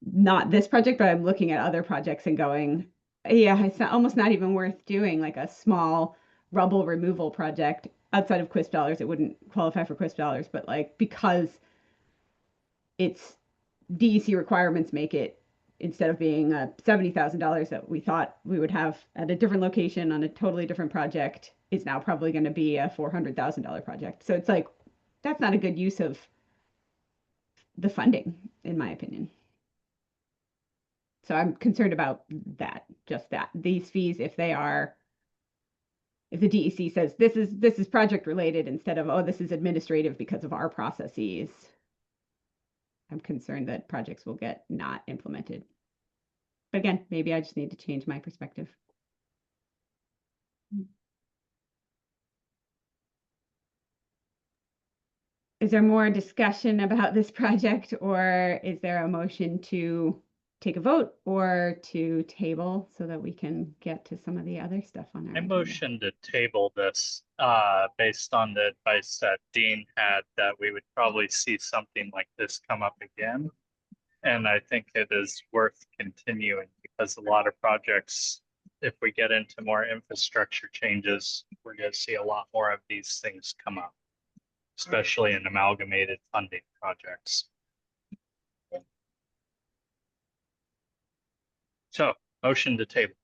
Not this project, but I'm looking at other projects and going, yeah, it's almost not even worth doing like a small rubble removal project outside of QUISP dollars. It wouldn't qualify for QUISP dollars, but like because it's DEC requirements make it instead of being $70,000 that we thought we would have at a different location on a totally different project is now probably going to be a $400,000 project. So it's like, that's not a good use of the funding, in my opinion. So I'm concerned about that, just that. These fees, if they are, if the DEC says this is project related instead of, oh, this is administrative because of our processes, I'm concerned that projects will get not implemented. But again, maybe I just need to change my perspective. Is there more discussion about this project, or is there a motion to take a vote or to table so that we can get to some of the other stuff on our I agenda? motion to table this based on the advice that Dean had, that we would probably see something like this come up again. And I think it is worth continuing because a lot of projects, if we get into more infrastructure changes, we're going to see a lot more of these things come up, especially in amalgamated funding projects. So, motion to table.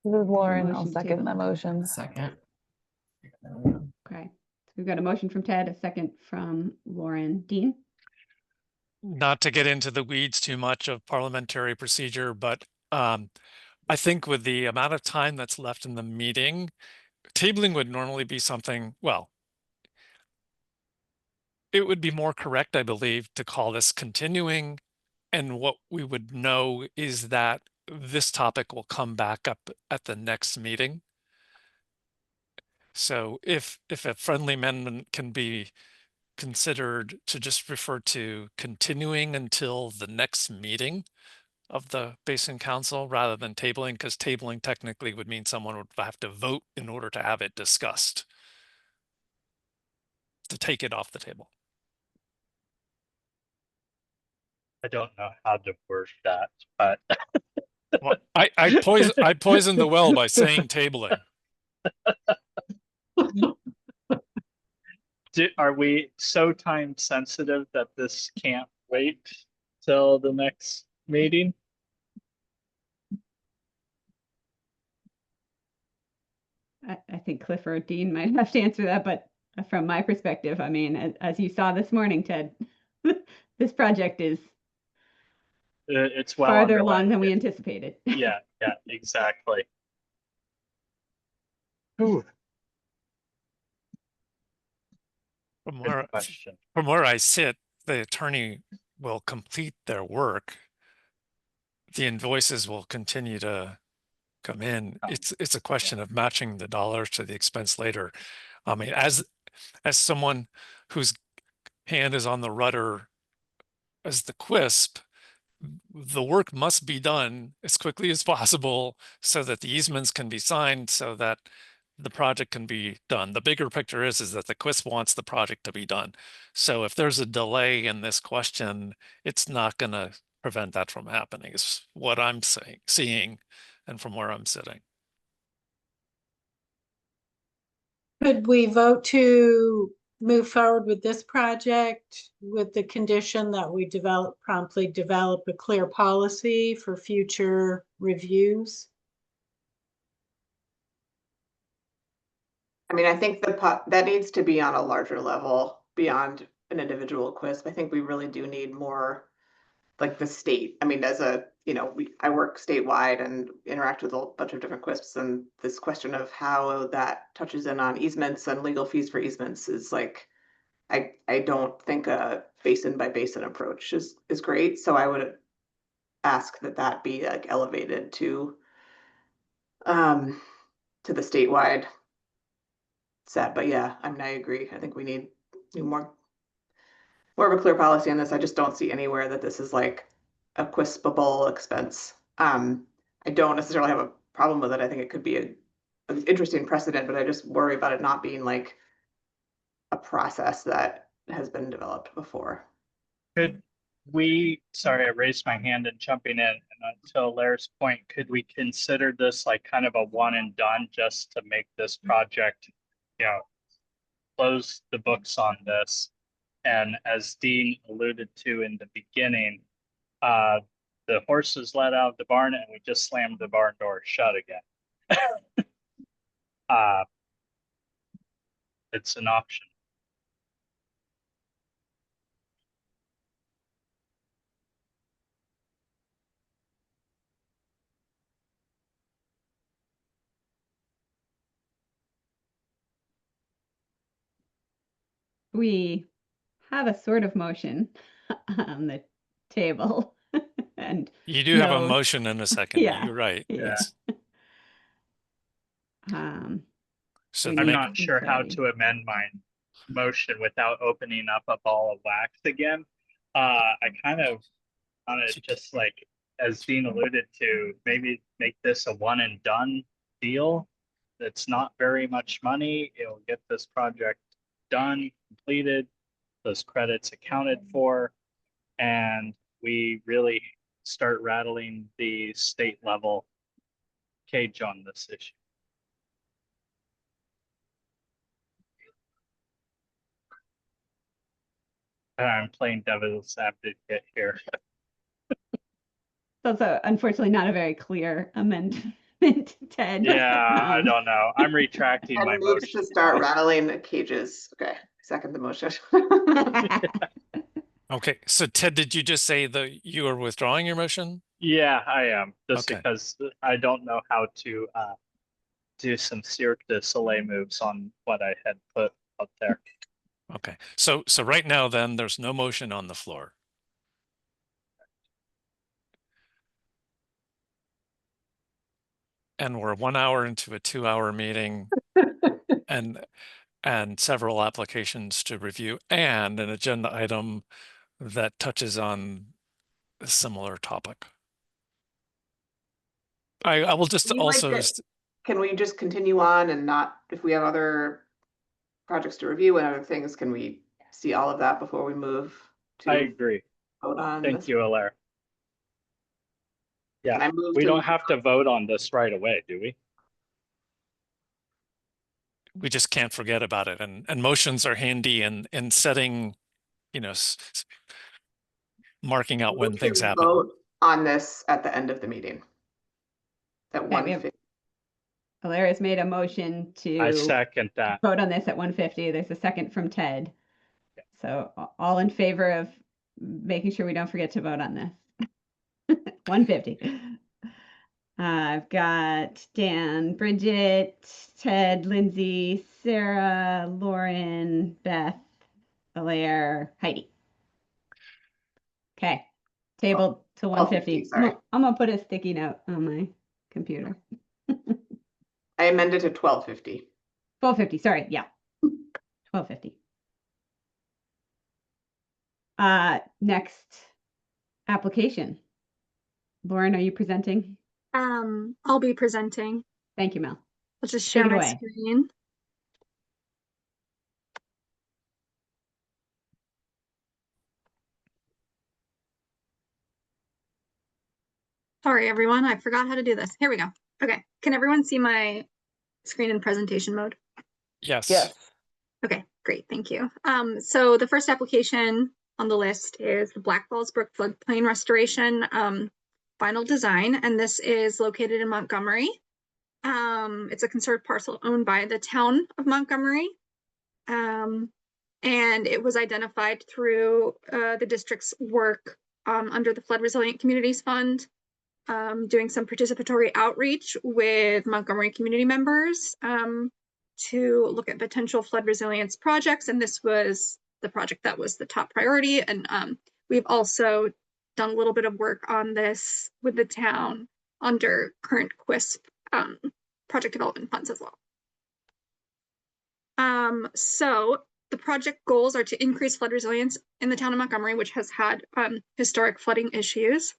This is Lauren. Motion I'll to second table. that motion. Second. Okay. So we've got a motion from Ted, a second from Lauren. Dean? Not to get into the weeds too much of parliamentary procedure, but I think with the amount of time that's left in the meeting, tabling would normally be something, well, it would be more correct, I believe, to call this continuing. And what we would know is that this topic will come back up at the next meeting. So if a friendly amendment can be considered to just refer to continuing until the next meeting of the Basin Council rather than tabling, because tabling technically would mean someone would have to vote in order to have it discussed, to take it off the table. I don't know how to word that, but Well, I poisoned the well by saying tabling. Are we so time sensitive that this can't wait till the next meeting? I think Cliff or Dean might have to answer that, but from my perspective, I mean, as you saw this morning, Ted, this project is It's well farther underway. along than we anticipated. Yeah, exactly. Ooh. From Good question. where I sit, the attorney will complete their work. The invoices will continue to come in. It's a question of matching the dollars to the expense later. I mean, as someone whose hand is on the rudder as the QUISP, the work must be done as quickly as possible so that the easements can be signed, so that the project can be done. The bigger picture is that the QUISP wants the project to be done. So if there's a delay in this question, it's not going to prevent that from happening, is what I'm seeing, and from where I'm sitting. Could we vote to move forward with this project with the condition that we promptly develop a clear policy for future reviews? I mean, I think that needs to be on a larger level beyond an individual QUISP. I think we really do need more like the state. I mean, I work statewide and interact with a bunch of different QUISPs, and this question of how that touches in on easements and legal fees for easements is like, I don't think a basin by basin approach is great. So I would ask that be like elevated to the statewide set. But yeah, I mean, I agree. I think we need more of a clear policy on this. I just don't see anywhere that this is like a QUISPable expense. I don't necessarily have a problem with it. I think it could be an interesting precedent, but I just worry about it not being like a process that has been developed before. Could sorry, I raised my hand and jumping in, and until Laird's point, could we consider this like kind of a one and done, just to make this project, close the books on this? And as Dean alluded to in the beginning, The horses let out of the barn and we just slammed the barn door shut again. It's an option. We have a sort of motion on the table. And You do have a no, motion in a second. yeah, You're right. yeah. It's, so I'm make, not sure how to amend my motion without opening up a ball of wax again. I kind of want to just like, as Dean alluded to, maybe make this a one and done deal. That's not very much money. It'll get this project done, completed, those credits accounted for, and we really start rattling the state level cage on this issue. And I'm playing devil's advocate here. It's also unfortunately not a very clear amendment, Ted. Yeah, I don't know. I'm retracting my And moves motion. to start rattling the cages. Okay, second the motion. okay. So Ted, did you just say that you are withdrawing your motion? Yeah, I am. Just Okay. because I don't know how to do some Cirque du Soleil moves on what I had put up there. Okay. So right now then there's no motion on the floor. And we're 1 hour into a 2-hour meeting and several applications to review and an agenda item that touches on a similar topic. I will just also Can we just continue on and not, if we have other projects to review and other things, can we see all of that before we move to I agree. vote on Thank this? you, Alaire. Yeah, we don't have to vote on this right away, do we? we just can't forget about it, and motions are handy in setting, you know, marking out when things happen. Vote on this at the end of the meeting. At Okay, 1:50. Alaire has made a motion to I second that. vote on this at 1:50. There's a second from Ted. So all in favor of making sure we don't forget to vote on this. 1:50. I've got Dan, Bridget, Ted, Lindsay, Sarah, Lauren, Beth, Alaire, Heidi. Okay, tabled to 1:50. sorry. I'm gonna put a sticky note on my computer. I amended to 12:50. 12:50, sorry, yeah. 12:50. Next application. Lauren, are you presenting? I'll be presenting. Thank you, Mel. I'll just share Take it my away. screen. Sorry, everyone. I forgot how to do this. Here we go. Okay. Can everyone see my screen in presentation mode? Yes. Yes. Okay, great. Thank you. So the first application on the list is the Black Falls Brook floodplain restoration final design, and this is located in Montgomery. It's a conserved parcel owned by the town of Montgomery. And it was identified through the district's work under the Flood Resilient Communities Fund, doing some participatory outreach with Montgomery community members to look at potential flood resilience projects. And this was the project that was the top priority. And we've also done a little bit of work on this with the town under current QUISP project development funds as well. So the project goals are to increase flood resilience in the town of Montgomery, which has had historic flooding issues.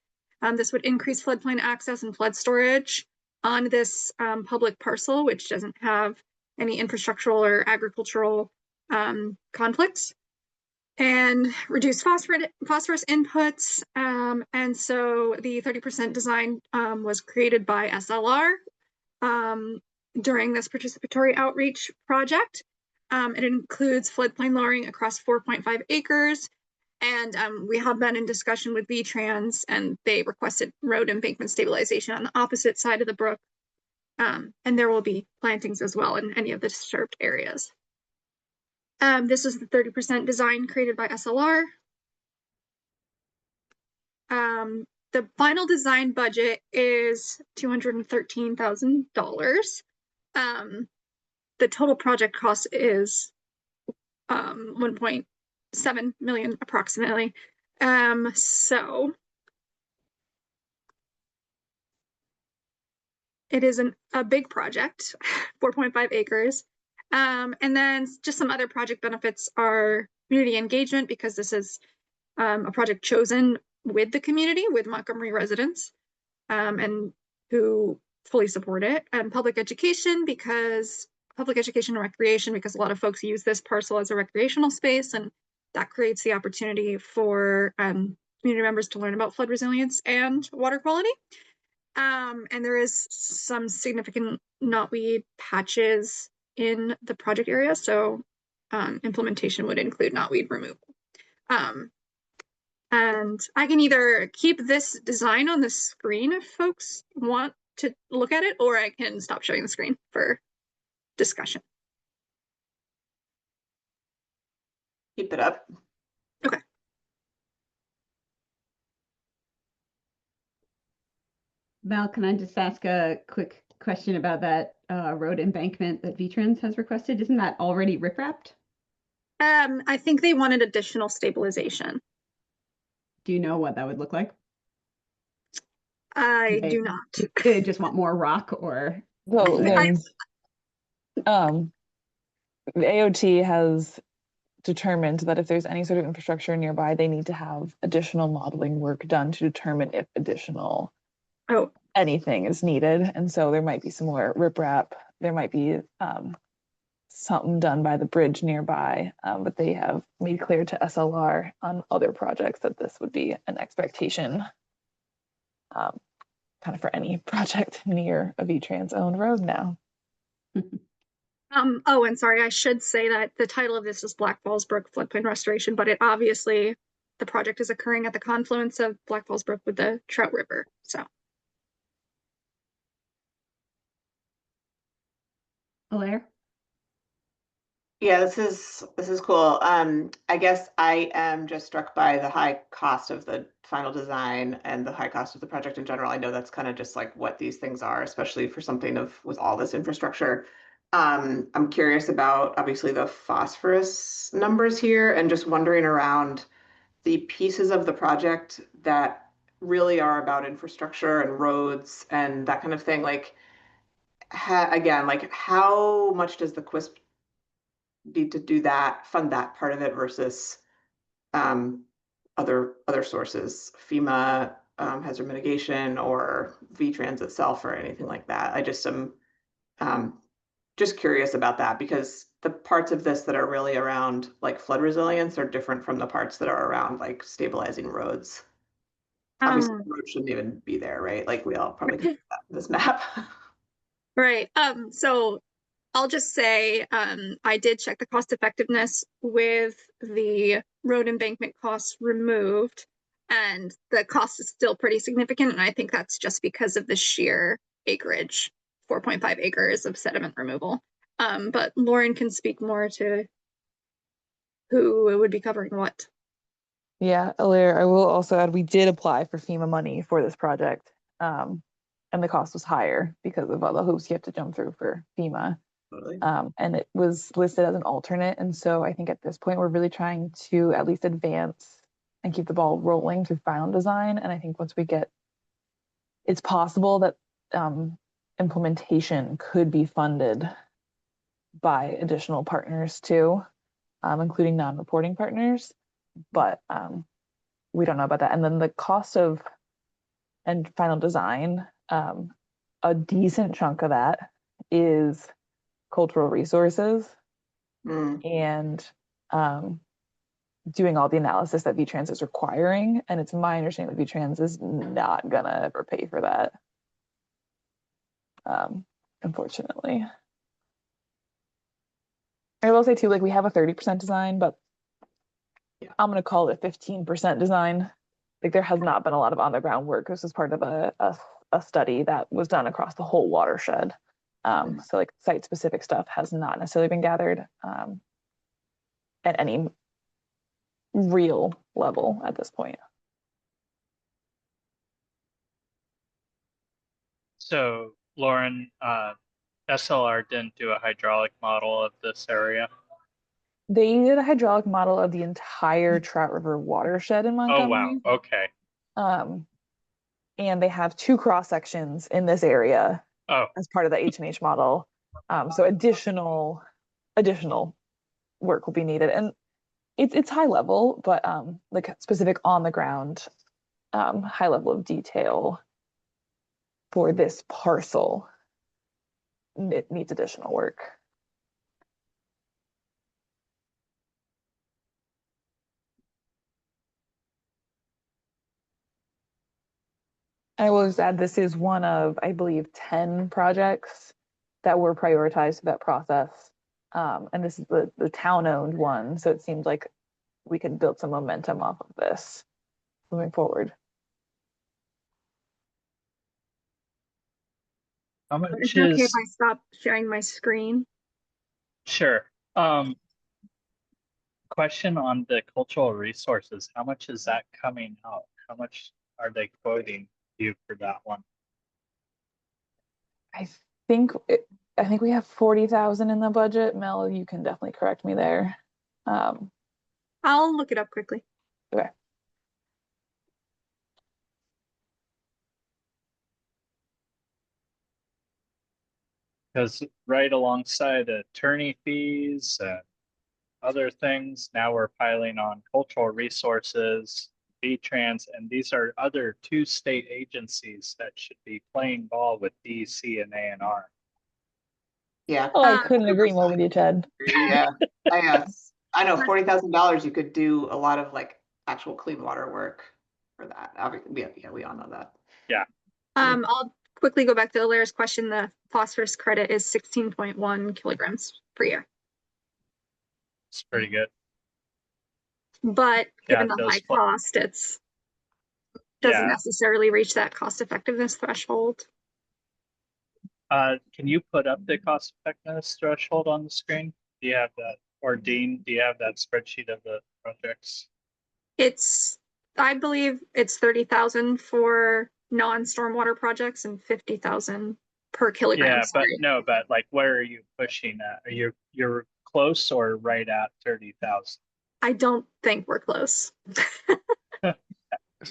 This would increase floodplain access and flood storage on this public parcel, which doesn't have any infrastructural or agricultural conflicts, and reduce phosphorus inputs. And so the 30% design was created by SLR during this participatory outreach project. It includes floodplain lowering across 4.5 acres And we have been in discussion with VTrans, and they requested road embankment stabilization on the opposite side of the brook. And there will be plantings as well in any of the disturbed areas. This is the 30% design created by SLR. The final design budget is $213,000. The total project cost is 1.7 million approximately. So it is a big project, 4.5 acres. And then just some other project benefits are community engagement, because this is a project chosen with the community, with Montgomery residents, and who fully support it. And public education and recreation, because a lot of folks use this parcel as a recreational space, and that creates the opportunity for community members to learn about flood resilience and water quality. And there is some significant knotweed patches in the project area, so implementation would include knotweed removal. And I can either keep this design on the screen if folks want to look at it, or I can stop showing the screen for discussion. Keep it up. Okay. Val, can I just ask a quick question about that road embankment that VTrans has requested? Isn't that already ripraped? I think they wanted additional stabilization. Do you know what that would look like? I do not. Do they just want more rock, or? So then, the AOT has determined that if there's any sort of infrastructure nearby, they need to have additional modeling work done to determine if additional anything is needed. And so there might be some more riprap. There might be something done by the bridge nearby, but they have made clear to SLR on other projects that this would be an expectation, kind of for any project near a VTrans owned road now. Oh, and sorry, I should say that the title of this is Black Falls Brook Floodplain Restoration, but it obviously, the project is occurring at the confluence of Black Falls Brook with the Trout River, so. Alaire? Yeah, this is cool. I guess I am just struck by the high cost of the final design and the high cost of the project in general. I know that's kind of just like what these things are, especially for something with all this infrastructure. I'm curious about obviously the phosphorus numbers here, and just wondering around the pieces of the project that really are about infrastructure and roads and that kind of thing. Like, again, like how much does the QUISP need to do that, fund that part of it versus other sources, FEMA, hazard mitigation, or VTrans itself, or anything like that. I just am just curious about that, because the parts of this that are really around like flood resilience are different from the parts that are around like stabilizing roads. Obviously, roads shouldn't even be there, right? Like we all probably can that this map. Right. So I'll just say I did check the cost effectiveness with the road embankment costs removed, and the cost is still pretty significant. And I think that's just because of the sheer acreage, 4.5 acres of sediment removal. But Lauren can speak more to who would be covering what. Yeah, Alaire, I will also add, we did apply for FEMA money for this project. And the cost was higher because of all the hoops you have to jump through for FEMA. Totally. And it was listed as an alternate. And so I think at this point, we're really trying to at least advance and keep the ball rolling through final design. And I think once we get, it's possible that implementation could be funded by additional partners too, including non-reporting partners. But we don't know about that. And then the cost of and final design, a decent chunk of that is cultural resources and doing all the analysis that VTrans is requiring. And it's my understanding that VTrans is not gonna ever pay for that, unfortunately. I will say too, like we have a 30% design, but I'm gonna call it 15% design. Like there has not been a lot of on the ground work. This is part of a study that was done across the whole watershed. So like site specific stuff has not necessarily been gathered at any real level at this point. So Lauren, SLR didn't do a hydraulic model of this area. They did a hydraulic model of the entire Trout River watershed in Oh, wow. Montgomery. Okay. And they have 2 cross sections in this area as part of the H&H model. So additional work will be needed. And it's high level, but like specific on the ground, high level of detail for this parcel, it needs additional work. I will just add, this is one of, I believe, 10 projects that were prioritized for that process. And this is the town-owned one, so it seems like we could build some momentum off of this moving forward. How much Is it okay if I stop sharing my screen? Sure. Question on the cultural resources. How much is that coming out? How much are they quoting you for that one? I think we have 40,000 in the budget. Mel, you can definitely correct me there. I'll look it up quickly. Okay. Because right alongside attorney fees and other things, now we're piling on cultural resources, V-Trans, and these are other 2 state agencies that should be playing ball with DC and A&R. Yeah. Oh, I couldn't agree more with you, Ted. Yeah. I know $40,000 you could do a lot of like actual clean water work for that. Obviously, yeah, we all know that. Yeah. I'll quickly go back to Alara's question. The phosphorus credit is 16.1 kilograms per year. It's pretty good. But given Yeah, the high cost, it's doesn't necessarily reach that cost effectiveness threshold. Can you put up the cost effectiveness threshold on the screen? Do you have that? Or Dean, do you have that spreadsheet of the projects? I believe it's 30,000 for non-stormwater projects and 50,000 per kilogram. Yeah, sorry. but like, where are you pushing at? Are you're close or right at 30,000? I don't think we're close.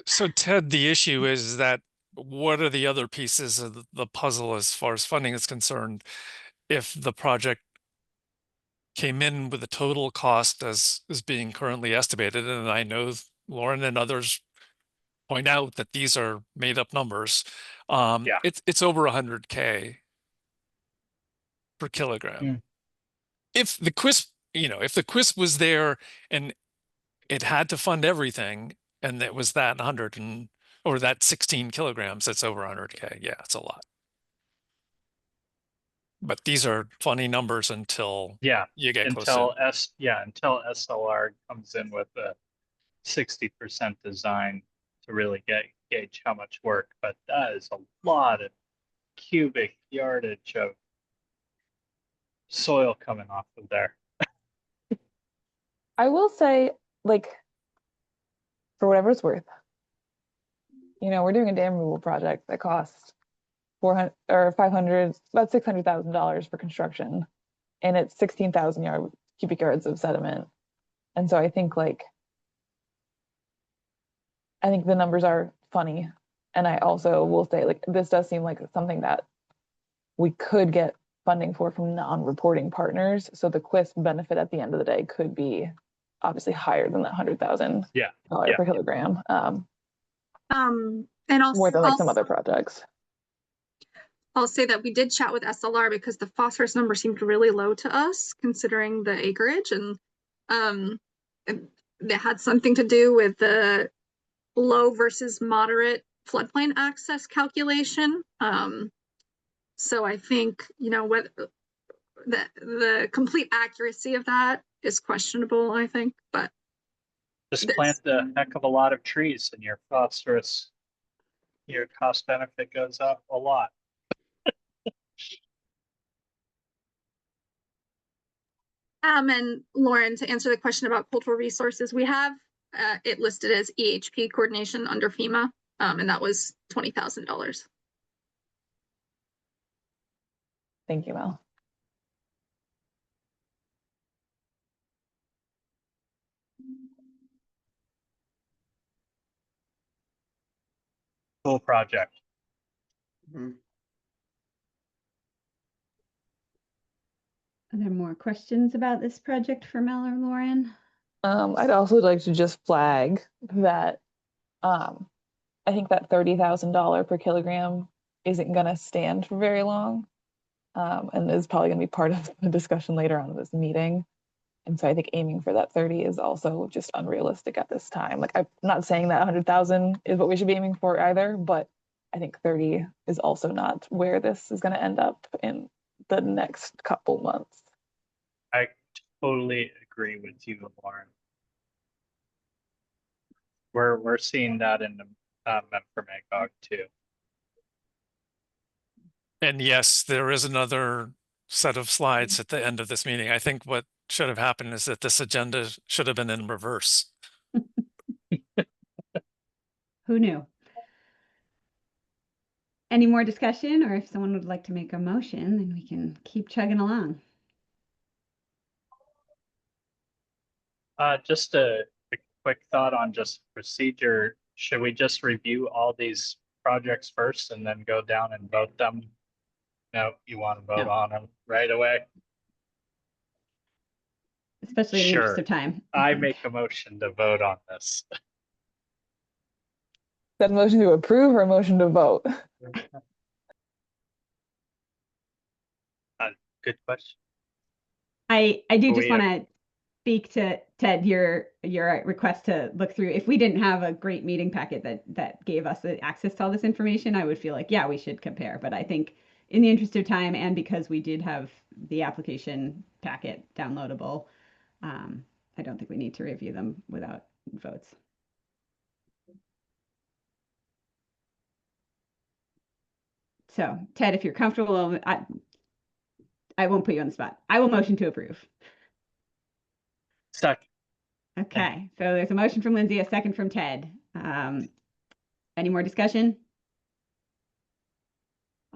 So Ted, the issue is that what are the other pieces of the puzzle as far as funding is concerned? If the project came in with a total cost as is being currently estimated, and I know Lauren and others point out that these are made up numbers, it's over 100K per kilogram. If the QUISP, if the QUISP was there and it had to fund everything, and it was that 100 or that 16 kilograms, that's over 100K. Yeah, it's a lot. But these are funny numbers until you get close to until SLR comes in with a 60% design to really gauge how much work. But that is a lot of cubic yardage of soil coming off of there. I will say, like, for whatever it's worth, we're doing a dam removal project that costs 400 or 500, about $600,000 for construction, and it's 16,000 cubic yards of sediment. And so I think the numbers are funny. And I also will say, like, this does seem like something that we could get funding for from non-reporting partners. So the QUISP benefit at the end of the day could be obviously higher than that $100,000 per kilogram. And also more than like some other projects. I'll say that we did chat with SLR because the phosphorus number seemed really low to us considering the acreage, and it had something to do with the low versus moderate floodplain access calculation. So I think, what the complete accuracy of that is questionable, I think, but Just this. plant a heck of a lot of trees and your phosphorus, your cost benefit goes up a lot. And Lauren, to answer the question about cultural resources, we have it listed as EHP coordination under FEMA, and that was $20,000. Thank you, Mel. Cool project. Mhm. Are there more questions about this project for Mel or Lauren? I'd also like to just flag that I think that $30,000 per kilogram isn't going to stand for very long, and is probably going to be part of the discussion later on in this meeting. And so I think aiming for that 30 is also just unrealistic at this time. Like, I'm not saying that 100,000 is what we should be aiming for either, but I think 30 is also not where this is going to end up in the next couple months. I totally agree with you, Lauren. We're seeing that in the for Magog too. And yes, there is another set of slides at the end of this meeting. I think what should have happened is that this agenda should have been in reverse. Who knew? Any more discussion, or if someone would like to make a motion, then we can keep chugging along. Just a quick thought on just procedure. Should we just review all these projects first and then go down and vote them? No, you want to vote on them right away? Especially in the interest Sure. of time. I make a motion to vote on this. That motion to approve or a motion to vote? Good question. I do just We want to speak to Ted, your request to look through. If we didn't have a great meeting packet that gave us access to all this information, I would feel like, yeah, we should compare. But I think in the interest of time, and because we did have the application packet downloadable, I don't think we need to review them without votes. So Ted, if you're comfortable, I won't put you on the spot. I will motion to approve. Second. Okay, so there's a motion from Lindsay, a second from Ted. Any more discussion?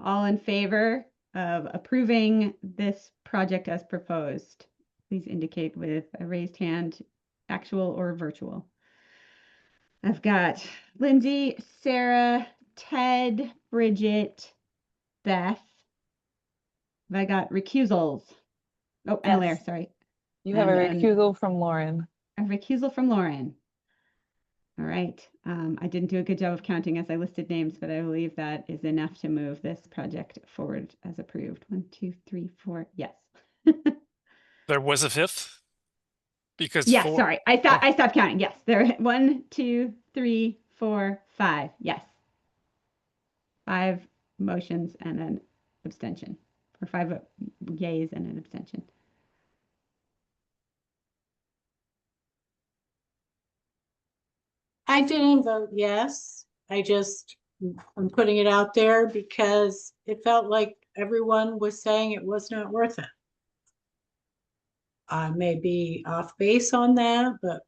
All in favor of approving this project as proposed, please indicate with a raised hand, actual or virtual. I've got Lindsay, Sarah, Ted, Bridget, Beth. Have I got recusals? Oh, and Alaire, sorry. You have a recusal from Lauren. A recusal from Lauren. All right. I didn't do a good job of counting as I listed names, but I believe that is enough to move this project forward as approved. 1, 2, 3, 4. Yes. There was a fifth? Because yes, four... sorry. I stopped counting. Yes. There 1, 2, 3, 4, 5. Yes. 5 motions and an abstention. Or 5 yays and an abstention. I didn't vote yes. I'm putting it out there because it felt like everyone was saying it was not worth it. I may be off base on that, but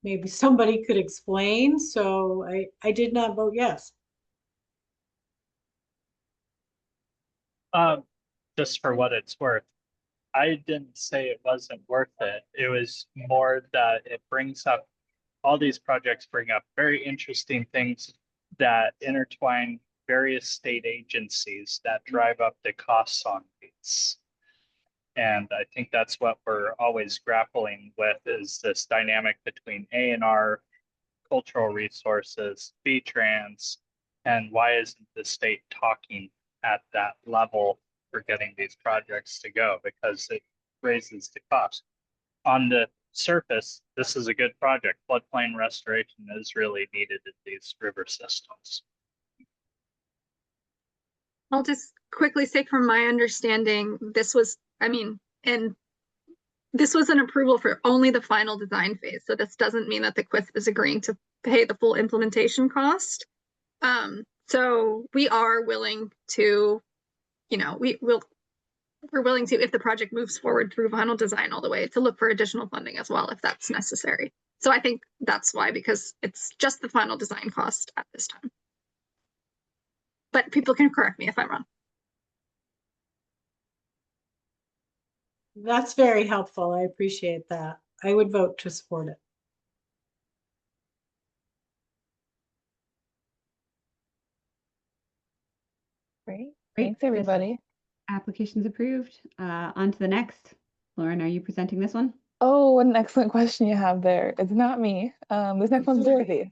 maybe somebody could explain. So I did not vote yes. Just for what it's worth, I didn't say it wasn't worth it. It was more that it brings up, all these projects bring up very interesting things that intertwine various state agencies that drive up the costs on these. And I think that's what we're always grappling with, is this dynamic between A&R, cultural resources, V-Trans, and why isn't the state talking at that level for getting these projects to go? Because it raises the cost. On the surface, this is a good project. Floodplain restoration is really needed in these river systems. I'll just quickly say from my understanding, this was, I mean, and this was an approval for only the final design phase. So this doesn't mean that the QUISP is agreeing to pay the full implementation cost. So we are willing to, you know, we're willing to, if the project moves forward through final design all the way, to look for additional funding as well, if that's necessary. So I think that's why, because it's just the final design cost at this time. But people can correct me if I'm wrong. That's very helpful. I appreciate that. I would vote to support it. Great. Great. Thanks, everybody. Application's approved. On to the next. Lauren, are you presenting this one? Oh, what an excellent question you have there. It's not me. This next one's Dorothy.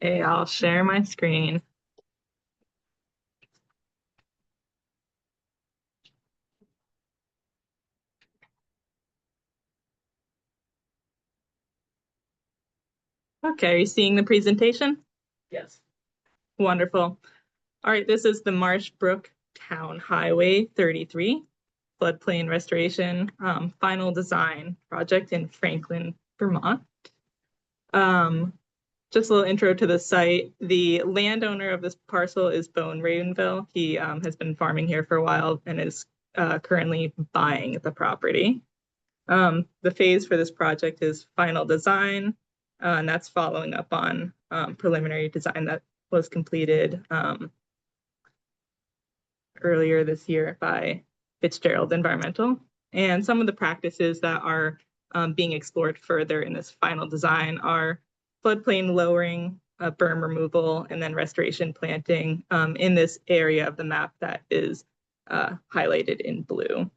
Okay, I'll share my screen. Okay, are you seeing the presentation? Yes. Wonderful. All right, this is the Marsh Brook Town Highway 33 floodplain restoration final design project in Franklin, Vermont. Just a little intro to the site. The landowner of this parcel is Bone Ravenville. He has been farming here for a while and is currently buying the property. The phase for this project is final design, and that's following up on preliminary design that was completed earlier this year by Fitzgerald Environmental. And some of the practices that are being explored further in this final design are floodplain lowering, berm removal, and then restoration planting in this area of the map that is highlighted in blue.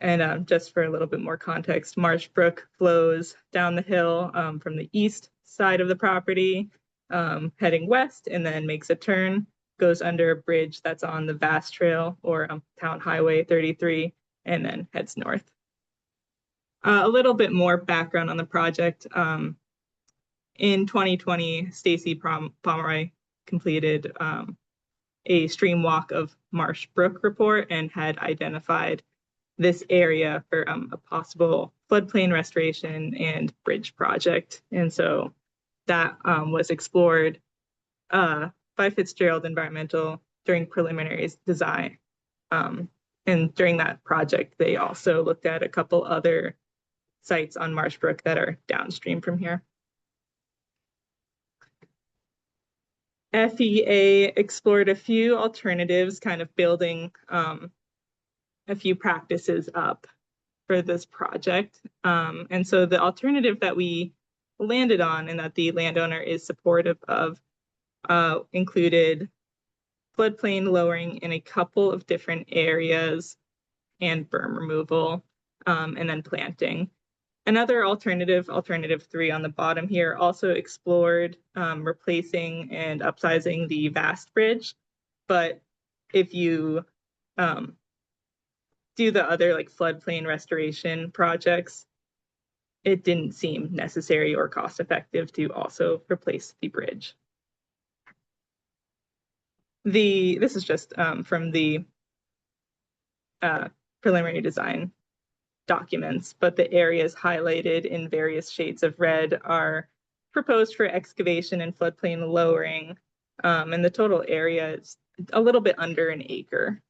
And just for a little bit more context, Marsh Brook flows down the hill from the east side of the property, heading west, and then makes a turn, goes under a bridge that's on the Vast Trail or Town Highway 33, and then heads north. A little bit more background on the project. In 2020, Stacy Pomeroy completed a stream walk of Marsh Brook report and had identified this area for a possible floodplain restoration and bridge project. And so that was explored by Fitzgerald Environmental during preliminary design. And during that project, they also looked at a couple other sites on Marsh Brook that are downstream from here. FEA explored a few alternatives, kind of building a few practices up for this project. And so the alternative that we landed on and that the landowner is supportive of included floodplain lowering in a couple of different areas and berm removal, and then planting. Another alternative 3 on the bottom here, also explored replacing and upsizing the Vast Bridge. But if you do the other like floodplain restoration projects, it didn't seem necessary or cost effective to also replace the bridge. This is just from the preliminary design documents, but the areas highlighted in various shades of red are proposed for excavation and floodplain lowering, and the total area is a little bit under an acre.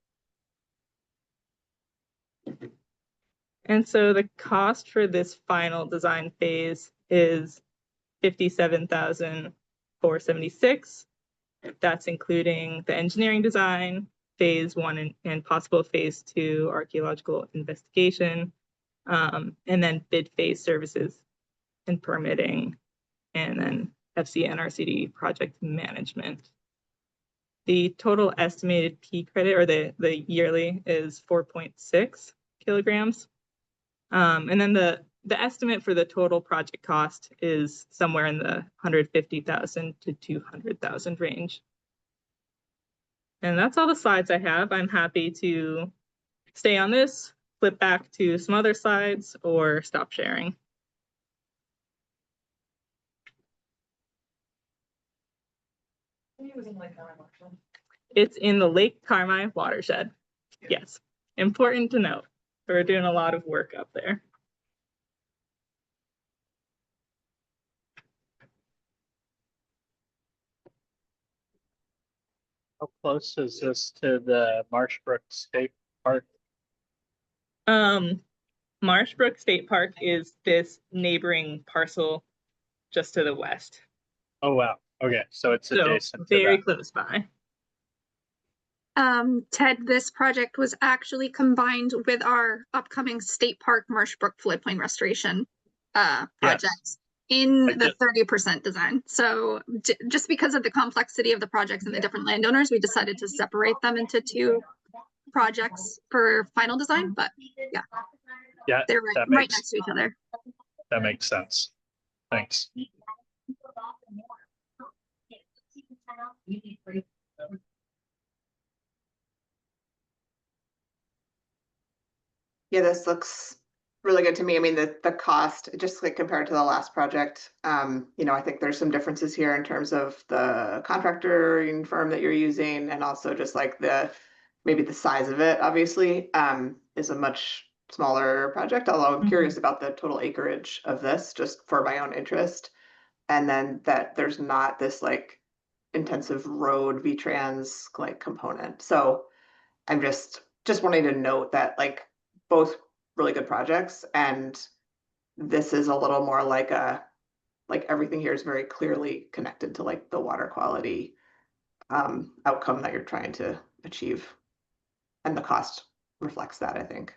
And so the cost for this final design phase is $57,476. That's including the engineering design, phase 1 and possible phase 2 archaeological investigation, and then bid phase services and permitting, and then FCNRCD project management. The total estimated P credit, or the yearly, is 4.6 kilograms. And then the estimate for the total project cost is somewhere in the 150,000 to 200,000 range. And that's all the slides I have. I'm happy to stay on this, flip back to some other slides, or stop sharing. It's in the Lake Carmi watershed. Yes, important to note. We're doing a lot of work up there. How close is this to the Marshbrook State Park? Marshbrook State Park is this neighboring parcel just to the west. Oh, wow. Okay, so it's So adjacent to very that. close by. Ted, this project was actually combined with our upcoming State Park Marshbrook floodplain restoration projects in the 30% design. So just because of the complexity of the projects and the different landowners, we decided to separate them into two projects for final design. But yeah, they're right next to each other. That makes sense. Thanks. Yeah, this looks really good to me. I mean, the cost, just like compared to the last project, you know, I think there's some differences here in terms of the contractor firm that you're using, and also just like maybe the size of it, obviously, is a much smaller project, although I'm curious about the total acreage of this, just for my own interest. And then that there's not this like intensive road V-Trans like component. So I'm just wanting to note that like both really good projects, and this is a little more like everything here is very clearly connected to like the water quality outcome that you're trying to achieve, and the cost reflects that, I think.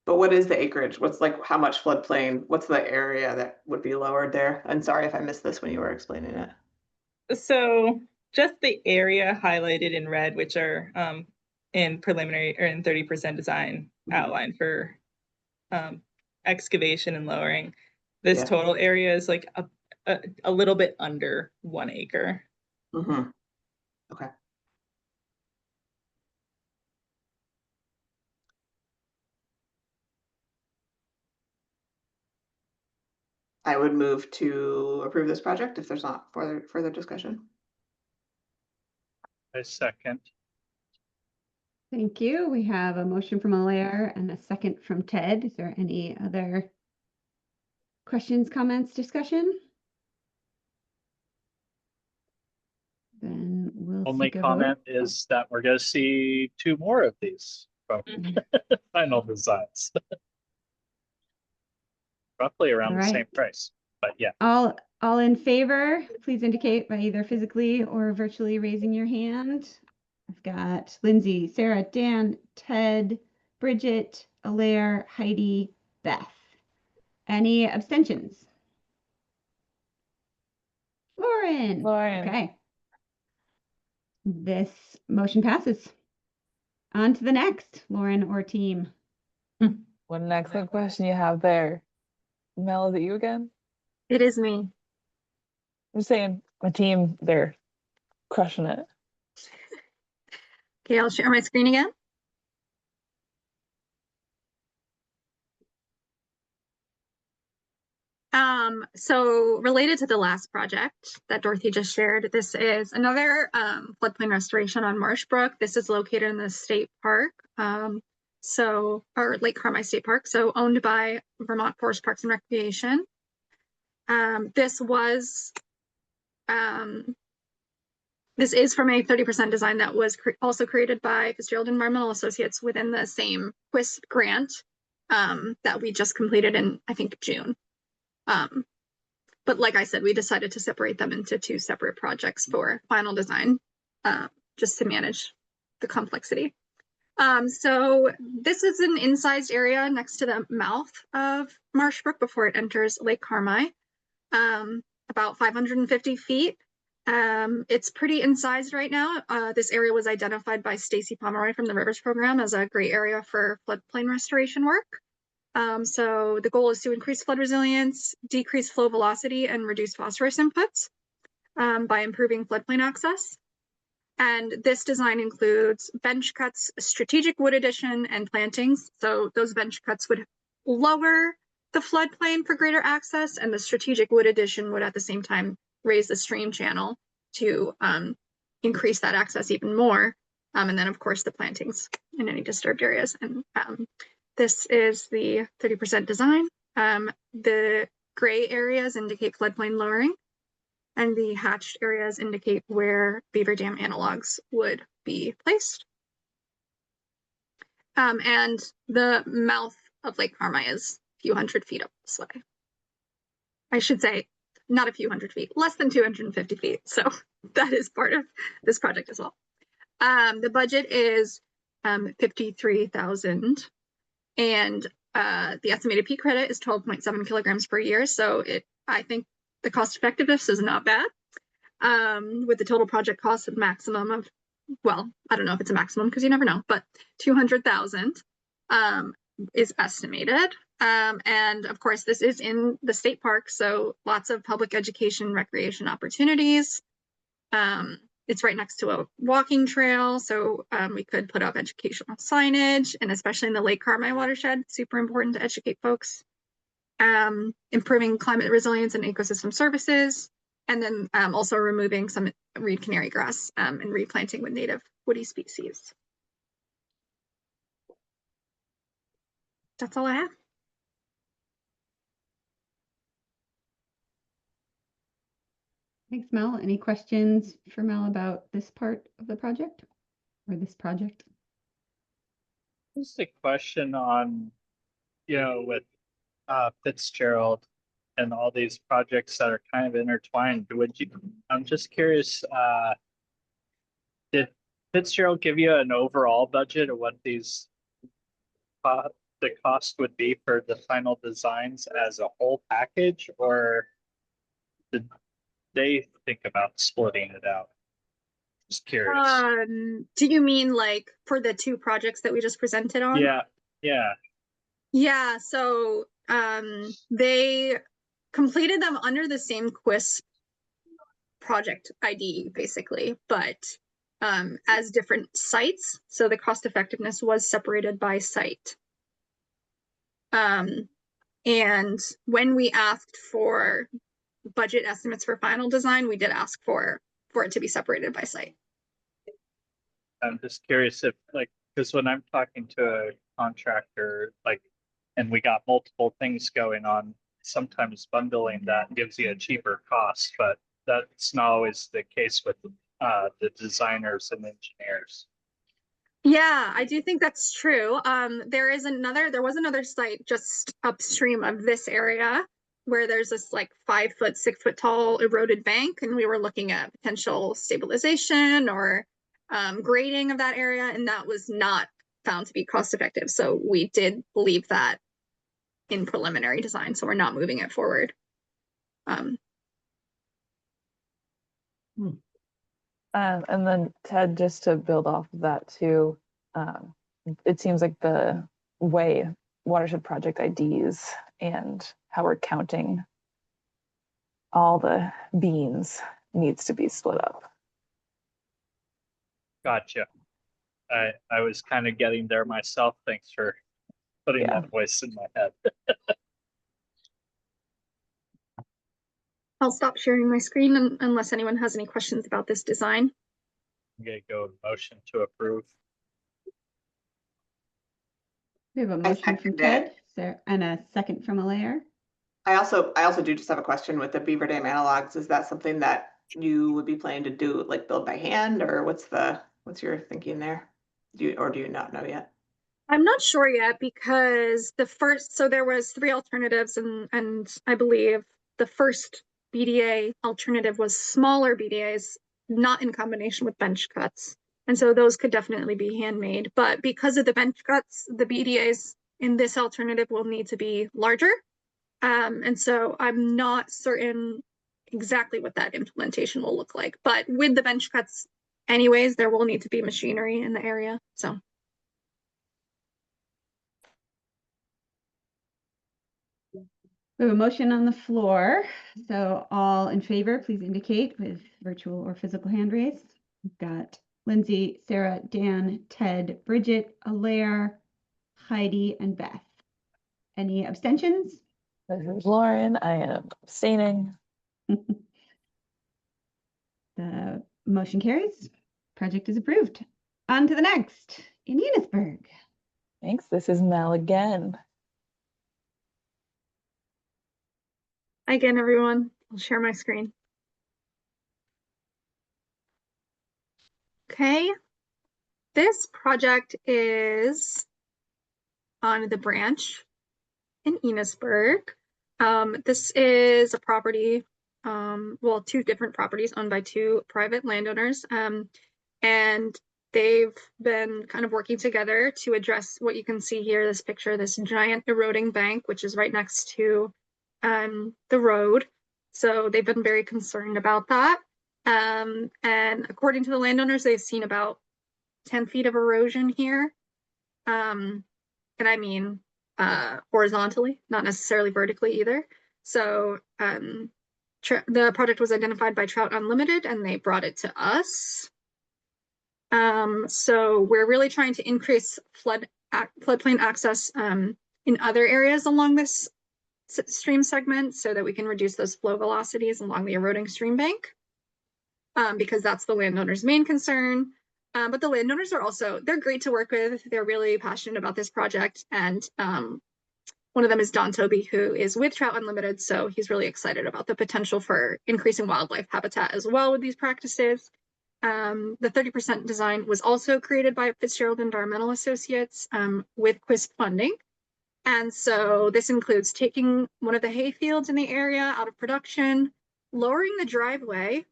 But what is the acreage? What's like, how much floodplain? What's the area that would be lowered there? And sorry if I missed this when you were explaining it. So just the area highlighted in red, which are in preliminary or in 30% design outline for excavation and lowering. This total area is like a little bit under 1 acre. Okay. I would move to approve this project if there's not further discussion. I second. Thank you. We have a motion from Alaire and a second from Ted. Is there any other questions, comments, discussion? Then we'll Only seek a comment vote. is that we're going to see 2 more of these from final designs. Roughly around the same price, but yeah. All in favor, please indicate by either physically or virtually raising your hand. I've got Lindsay, Sarah, Dan, Ted, Bridget, Alaire, Heidi, Beth. Any abstentions? Lauren. Okay. This motion passes. On to the next, Lauren or team. What an excellent question you have there. Mel, is it you again? It is me. I'm saying my team, they're crushing it. Okay, I'll share my screen again. So related to the last project that Dorothy just shared, this is another floodplain restoration on Marshbrook. This is located in the state park, or Lake Carmi State Park, so owned by Vermont Forest Parks and Recreation. This is from a 30% design that was also created by Fitzgerald Environmental Associates within the same QUISP grant that we just completed in, I think, June. But like I said, we decided to separate them into 2 separate projects for final design, just to manage the complexity. So this is an incised area next to the mouth of Marshbrook before it enters Lake Carmi, about 550 feet. It's pretty incised right now. This area was identified by Stacy Pomeroy from the Rivers Program as a great area for floodplain restoration work. So the goal is to increase flood resilience, decrease flow velocity, and reduce phosphorus inputs by improving floodplain access. And this design includes bench cuts, strategic wood addition, and plantings. So those bench cuts would lower the floodplain for greater access, and the strategic wood addition would at the same time raise the stream channel to increase that access even more. And then of course the plantings in any disturbed areas. And this is the 30% design. The gray areas indicate floodplain lowering. and the hatched areas indicate where beaver dam analogs would be placed. And the mouth of Lake Carmi is a few hundred feet up this way. I should say not a few hundred feet, less than 250 feet. So that is part of this project as well. The budget is 53,000, and the estimated peak credit is 12.7 kilograms per year. So I think the cost effectiveness is not bad. With the total project cost of maximum of, well, I don't know if it's a maximum because you never know, but 200,000 is estimated. And of course, this is in the state park, so lots of public education, recreation opportunities. It's right next to a walking trail, so we could put up educational signage, and especially in the Lake Carmi watershed, super important to educate folks. Improving climate resilience and ecosystem services, and then also removing some reed canary grass and replanting with native woody species. That's all I have. Thanks, Mel. Any questions for Mel about this part of the project or this project? Just a question on, with Fitzgerald and all these projects that are kind of intertwined. I'm just curious, did Fitzgerald give you an overall budget of what these the cost would be for the final designs as a whole package, or did they think about splitting it out? Just curious. Do you mean like for the two projects that we just presented on? Yeah. So they completed them under the same QUISP project ID, basically, but as different sites. So the cost effectiveness was separated by site. And when we asked for budget estimates for final design, we did ask for it to be separated by site. I'm just curious if, because when I'm talking to a contractor, and we got multiple things going on, sometimes bundling that gives you a cheaper cost, but that's not always the case with the designers and engineers. Yeah, I do think that's true. There was another site just upstream of this area where there's this 5 foot, 6 foot tall eroded bank, and we were looking at potential stabilization or grading of that area, and that was not found to be cost effective. So we did leave that in preliminary design, so we're not moving it forward. And then Ted, just to build off of that too, it seems like the way watershed project IDs and how we're counting all the beans needs to be split up. Gotcha. I was kind of getting there myself. Thanks for putting that voice in my head. I'll stop sharing my screen unless anyone has any questions about this design. I'm gonna go motion to approve. We have a motion from Ted, and a second from Alaire. I also do just have a question with the beaver dam analogs. Is that something that you would be planning to do, build by hand, or what's your thinking there? Do you not know yet? I'm not sure yet, because there was 3 alternatives, and I believe the first BDA alternative was smaller BDAs, not in combination with bench cuts. And so those could definitely be handmade, but because of the bench cuts, the BDAs in this alternative will need to be larger. And so I'm not certain exactly what that implementation will look like, but with the bench cuts anyways, there will need to be machinery in the area, so. We have a motion on the floor. So all in favor, please indicate with virtual or physical hand raise. We've got Lindsay, Sarah, Dan, Ted, Bridget, Alaire, Heidi, and Beth. Any abstentions? This is Lauren. I am abstaining. The motion carries. Project is approved. On to the next in Enosburg. Thanks. This is Mel again. Hi again, everyone. I'll share my screen. Okay. This project is on the branch in Enosburg. This is a property, well, two different properties owned by two private landowners. And they've been kind of working together to address what you can see here, this picture, this giant eroding bank, which is right next to the road. So they've been very concerned about that. And according to the landowners, they've seen about 10 feet of erosion here. And I mean horizontally, not necessarily vertically either. So the project was identified by Trout Unlimited and they brought it to us. So we're really trying to increase floodplain access in other areas along this stream segment so that we can reduce those flow velocities along the eroding stream bank, because that's the landowner's main concern. But the landowners are also, they're great to work with. They're really passionate about this project. And one of them is Don Toby, who is with Trout Unlimited. So he's really excited about the potential for increasing wildlife habitat as well with these practices. The 30% design was also created by Fitzgerald Environmental Associates with QUISP funding. And so this includes taking one of the hay fields in the area out of production, lowering the driveway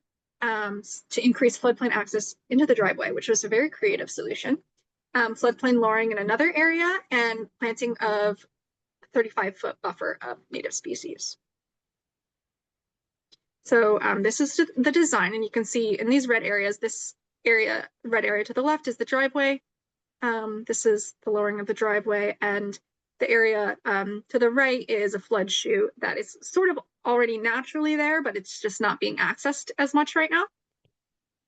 to increase floodplain access into the driveway, which was a very creative solution. Floodplain lowering in another area and planting of 35-foot buffer of native species. So this is the design, and you can see in these red areas, this area, red area to the left is the driveway. This is the lowering of the driveway, and the area to the right is a flood chute that is sort of already naturally there, but it's just not being accessed as much right now.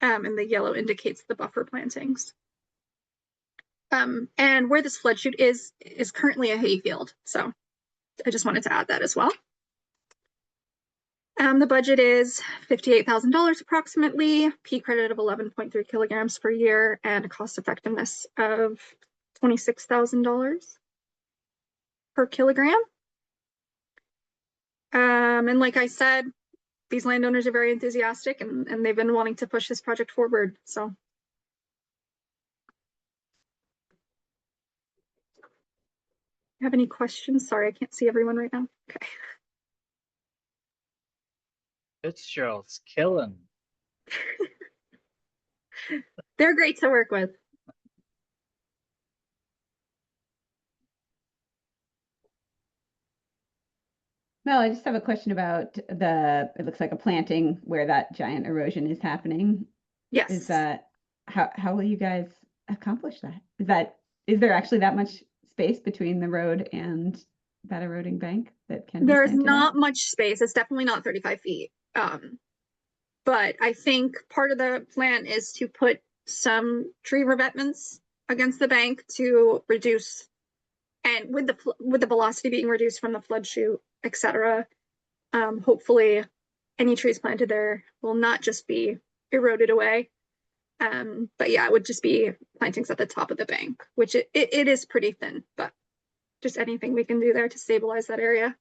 And the yellow indicates the buffer plantings. And where this flood chute is currently a hay field. So I just wanted to add that as well. The budget is $58,000 approximately, P credit of 11.3 kilograms per year, and a cost effectiveness of $26,000 per kilogram. And like I said, these landowners are very enthusiastic and they've been wanting to push this project forward. So. Have any questions? Sorry, I can't see everyone right now. Okay. Fitzgerald's killing. They're great to work with. Mel, I just have a question about it looks like a planting where that giant erosion is happening. Yes. Is that, how will you guys accomplish that? Is there actually that much space between the road and that eroding bank that can be There's planted not on? much space. It's definitely not 35 feet. But I think part of the plan is to put some tree revetments against the bank to reduce, and with the velocity being reduced from the flood chute, etc. Hopefully any trees planted there will not just be eroded away. But yeah, it would just be plantings at the top of the bank, which it is pretty thin, but just anything we can do there to stabilize that area.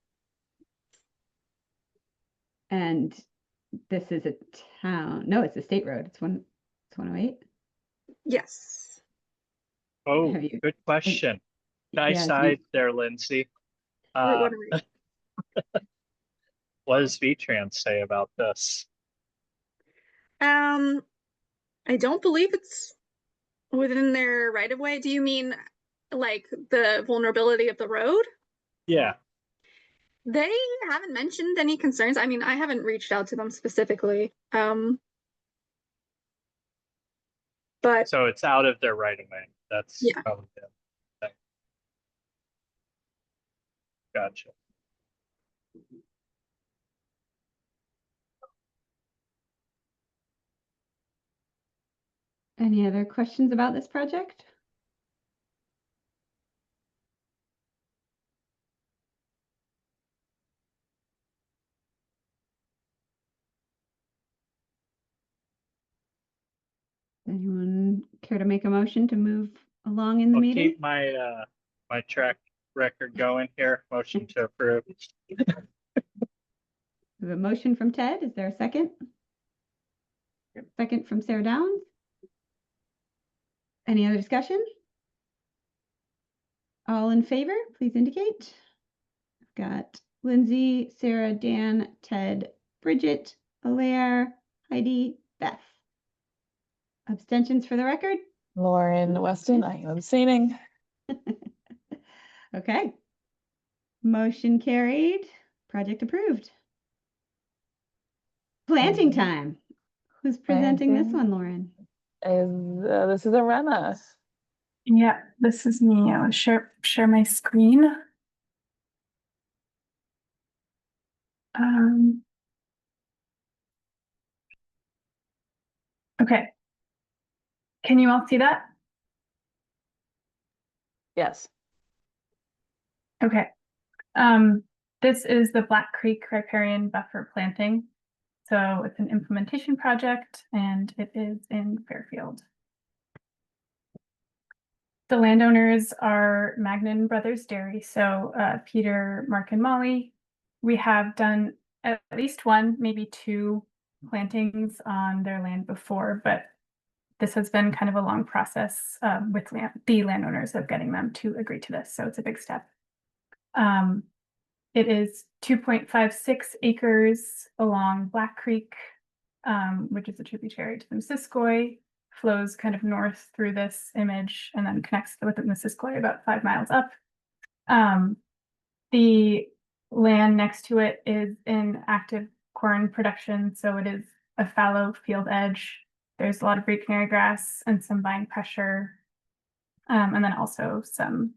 And this is a town, no, it's a state road. It's 108. Yes. Oh, Have you- good question. Nice Yeah, eye there, Lindsay. What does VTrans say about this? I don't believe it's within their right of way. Do you mean like the vulnerability of the road? Yeah. They haven't mentioned any concerns. I mean, I haven't reached out to them specifically. But so it's out of their right of way. That's yeah. probably the thing. Gotcha. Any other questions about this project? Anyone care to make a motion to move along in the I'll meeting? keep my my track record going here. Motion to approve. We have a motion from Ted. Is there a second? Second from Sarah Downs. Any other discussion? All in favor, please indicate. I've got Lindsay, Sarah, Dan, Ted, Bridget, Alaire, Heidi, Beth. Abstentions for the record? Lauren Weston, I am abstaining. Okay. Motion carried. Project approved. Planting time. Who's presenting this one, Lauren? This is Arena. Yeah, this is me. I'll share my screen. Okay. Can you all see that? Yes. Okay. This is the Black Creek riparian buffer planting. So it's an implementation project and it is in Fairfield. The landowners are Magnin Brothers Dairy. So Peter, Mark, and Molly. We have done at least one, maybe two plantings on their land before, but this has been kind of a long process with the landowners of getting them to agree to this. So it's a big step. It is 2.56 acres along Black Creek, which is a tributary to the Missisquoi, flows kind of north through this image and then connects with the Missisquoi about 5 miles up. The land next to it is in active corn production, so it is a fallow field edge. There's a lot of Greek canary grass and some vine pressure, and then also some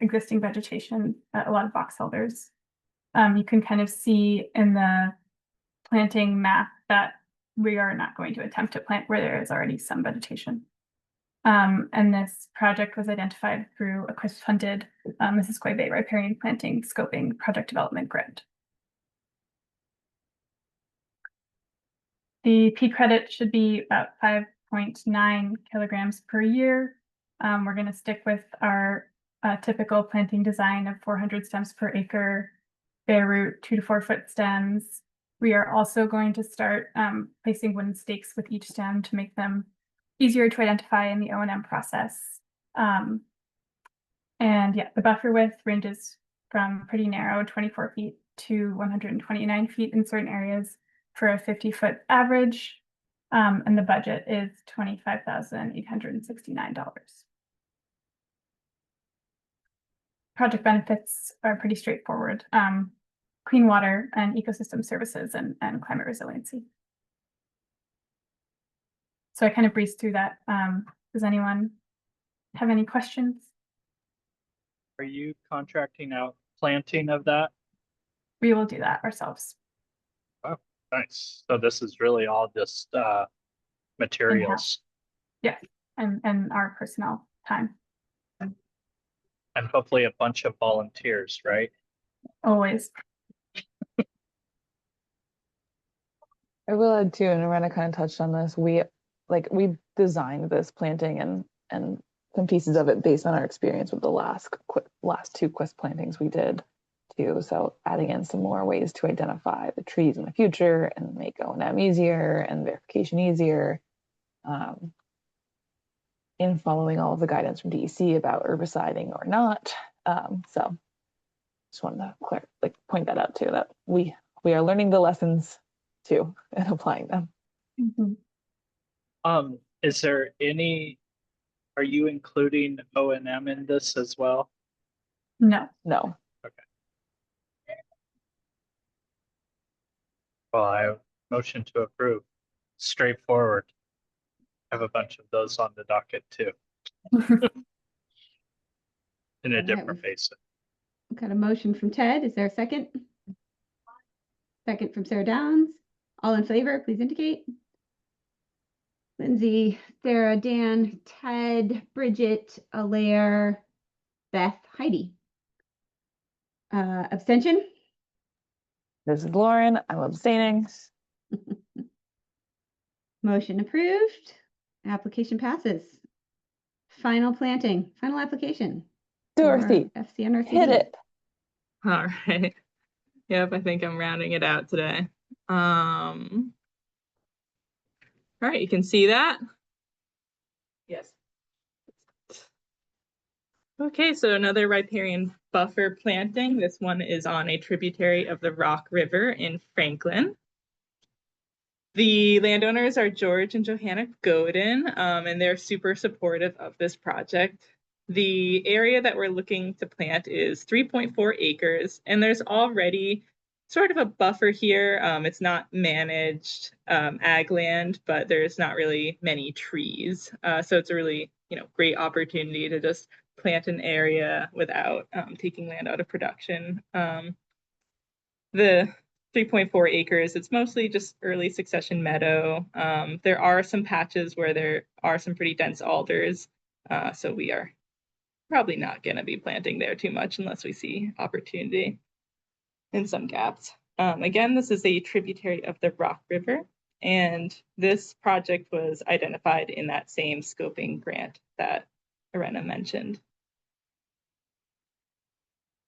existing vegetation, a lot of box elders. You can kind of see in the planting map that we are not going to attempt to plant where there is already some vegetation. And this project was identified through a QuISP-funded Missisquoi Bay riparian planting scoping project development grant. The P credit should be about 5.9 kilograms per year. We're going to stick with our typical planting design of 400 stems per acre, bare root 2 to 4 foot stems. We are also going to start placing wooden stakes with each stem to make them easier to identify in the O&M process. And yeah, the buffer width ranges from pretty narrow, 24 feet to 129 feet in certain areas for a 50-foot average. And the budget is $25,869. Project benefits are pretty straightforward. Clean water and ecosystem services and climate resiliency. So I kind of breezed through that. Does anyone have any questions? Are you contracting out planting of that? We will do that ourselves. Oh, nice. So this is really all just materials. Yeah, and our personnel time. And hopefully a bunch of volunteers, right? Always. I will add too, and Arena kind of touched on this. We designed this planting and some pieces of it based on our experience with the last two QuISP plantings we did too. So adding in some more ways to identify the trees in the future and make O&M easier and verification easier. In following all of the guidance from DEC about herbiciding or not. So just wanted to point that out too, that we are learning the lessons too and applying them. Mm-hmm. Is there are you including O&M in this as well? No. Okay. Well, I motion to approve. Straightforward. I have a bunch of those on the docket too. In a different basin. We've got a motion from Ted. Is there a second? Second from Sarah Downs. All in favor, please indicate. Lindsay, Sarah, Dan, Ted, Bridget, Alaire, Beth, Heidi. Abstention? This is Lauren. I'm abstaining. Motion approved. Application passes. Final planting, final application. Dorothy, FCNRCD. hit it. All right. Yep, I think I'm rounding it out today. All right, you can see that. Yes. Okay, so another riparian buffer planting. This one is on a tributary of the Rock River in Franklin. The landowners are George and Johanna Godin, and they're super supportive of this project. The area that we're looking to plant is 3.4 acres, and there's already sort of a buffer here. It's not managed ag land, but there's not really many trees. So it's a really, great opportunity to just plant an area without taking land out of production. The 3.4 acres, it's mostly just early succession meadow. There are some patches where there are some pretty dense alders. So we are probably not going to be planting there too much unless we see opportunity in some gaps. Again, this is a tributary of the Rock River, and this project was identified in that same scoping grant that Irena mentioned.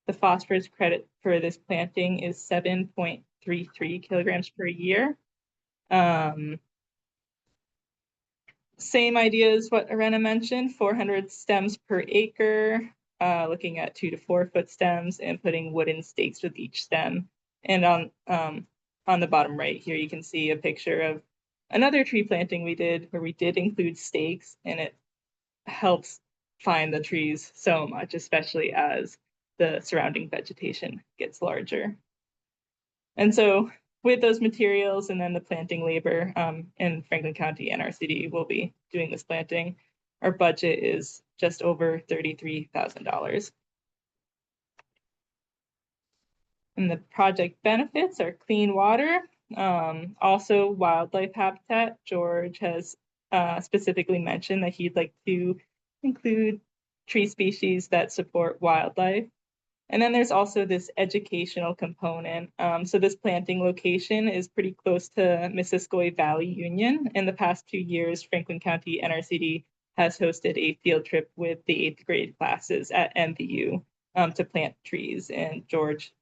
The phosphorus credit for this planting is 7.33 kilograms per year. Same idea as what Irena mentioned, 400 stems per acre, looking at 2 to 4 foot stems and putting wooden stakes with each stem. And on the bottom right here, you can see a picture of another tree planting we did where we did include stakes, and it helps find the trees so much, especially as the surrounding vegetation gets larger. And so with those materials and then the planting labor in Franklin County NRCD will be doing this planting, our budget is just over $33,000. And the project benefits are clean water, also wildlife habitat. George has specifically mentioned that he'd like to include tree species that support wildlife. And then there's also this educational component. So this planting location is pretty close to Missisquoi Valley Union. In the past 2 years, Franklin County NRCD has hosted a field trip with the 8th grade classes at MVU to plant trees. And George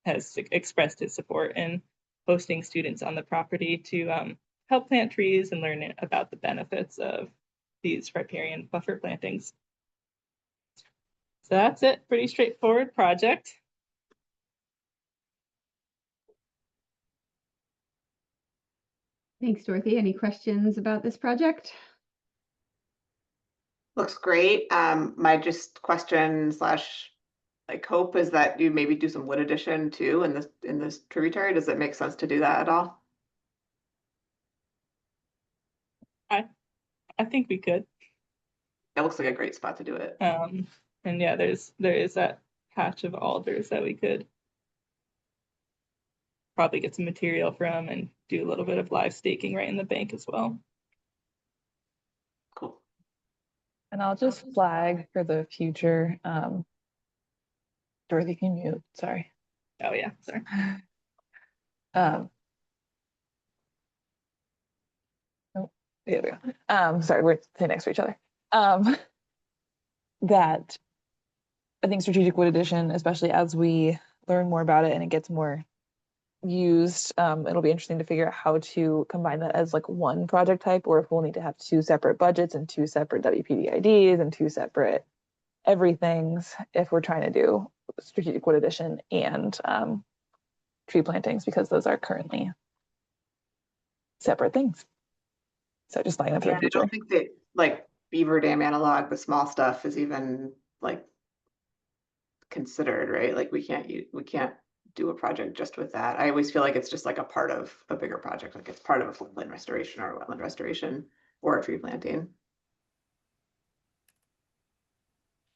has expressed his support in hosting students on the property to help plant trees and learn about the benefits of these riparian buffer plantings. So that's it, pretty straightforward project. Thanks, Dorothy. Any questions about this project? Looks great. My just question slash like hope is that you maybe do some wood addition too in this tributary. Does it make sense to do that at all? I think we could. That looks like a great spot to do it. And yeah, there is that patch of alders that we could probably get some material from and do a little bit of live staking right in the bank as well. Cool. And I'll just flag for the future. Dorothy, can you mute? Sorry. Oh yeah, sorry. Oh, there we go. Sorry, we're sitting next to each other. That I think strategic wood addition, especially as we learn more about it and it gets more used, it'll be interesting to figure out how to combine that as like one project type, or if we'll need to have 2 separate budgets and 2 separate WPDIDs and 2 separate everythings if we're trying to do strategic wood addition and tree plantings, because those are currently separate things. So just flagging them for the future. I don't think that like Beaver Dam analog, the small stuff is even like considered, right? Like we can't do a project just with that. I always feel like it's just like a part of a bigger project, like it's part of a floodplain restoration or a wetland restoration or a tree planting.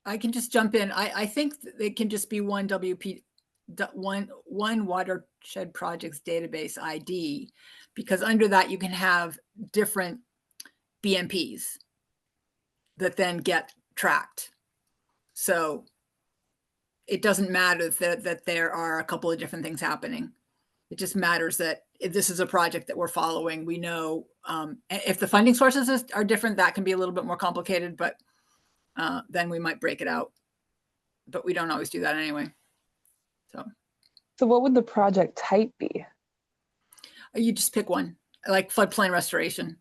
I can just jump in. I think it can just be one one watershed projects database ID, because under that you can have different BMPs that then get tracked. So it doesn't matter that there are a couple of different things happening. It just matters that if this is a project that we're following, we know if the funding sources are different, that can be a little bit more complicated, but then we might break it out. But we don't always do that anyway. So what would the project type be? You just pick one, like floodplain restoration.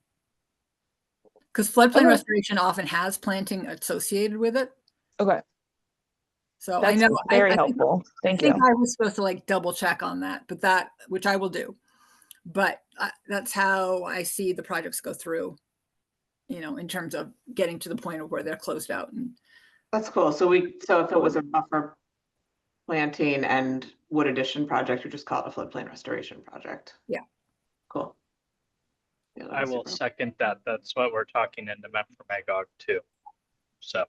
Because floodplain restoration often has planting associated with it. Okay. So I That's know very I helpful. Thank think you. I was supposed to like double check on that, but which I will do. But that's how I see the projects go through, in terms of getting to the point of where they're closed out. And That's cool. So if it was a buffer planting and wood addition project, we just call it a floodplain restoration project. Yeah. Cool. Yeah, I will second that. That's what we're talking in the map for Magog too. So.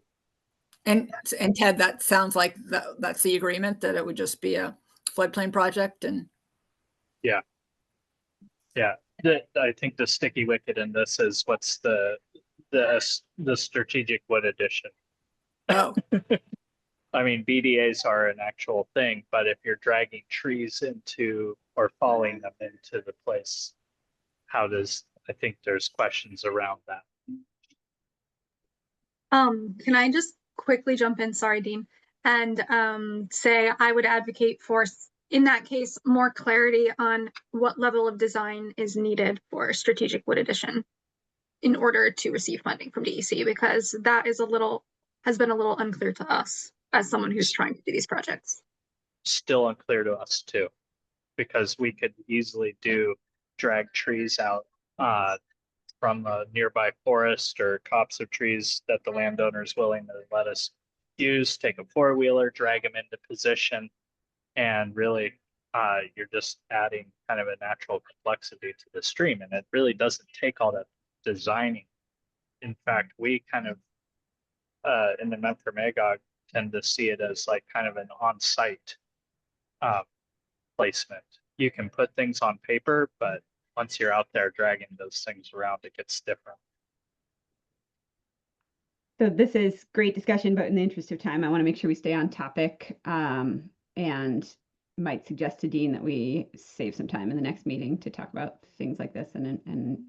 And Ted, that sounds like that's the agreement, that it would just be a floodplain project. And yeah. I think the sticky wicket in this is what's the strategic wood addition. Oh. I mean, BDAs are an actual thing, but if you're dragging trees into or falling them into the place, I think there's questions around that. Can I just quickly jump in? Sorry, Dean, and say I would advocate for, in that case, more clarity on what level of design is needed for strategic wood addition in order to receive funding from DEC, because that has been a little unclear to us as someone who's trying to do these projects. Still unclear to us too, because we could easily drag trees out from a nearby forest or copse of trees that the landowner is willing to let us use, take a four-wheeler, drag them into position, and really you're just adding kind of a natural complexity to the stream, and it really doesn't take all that designing. In fact, we kind of in the Mem for Magog tend to see it as like kind of an on-site placement. You can put things on paper, but once you're out there dragging those things around, it gets different. So this is great discussion, but in the interest of time, I want to make sure we stay on topic, and might suggest to Dean that we save some time in the next meeting to talk about things like this, and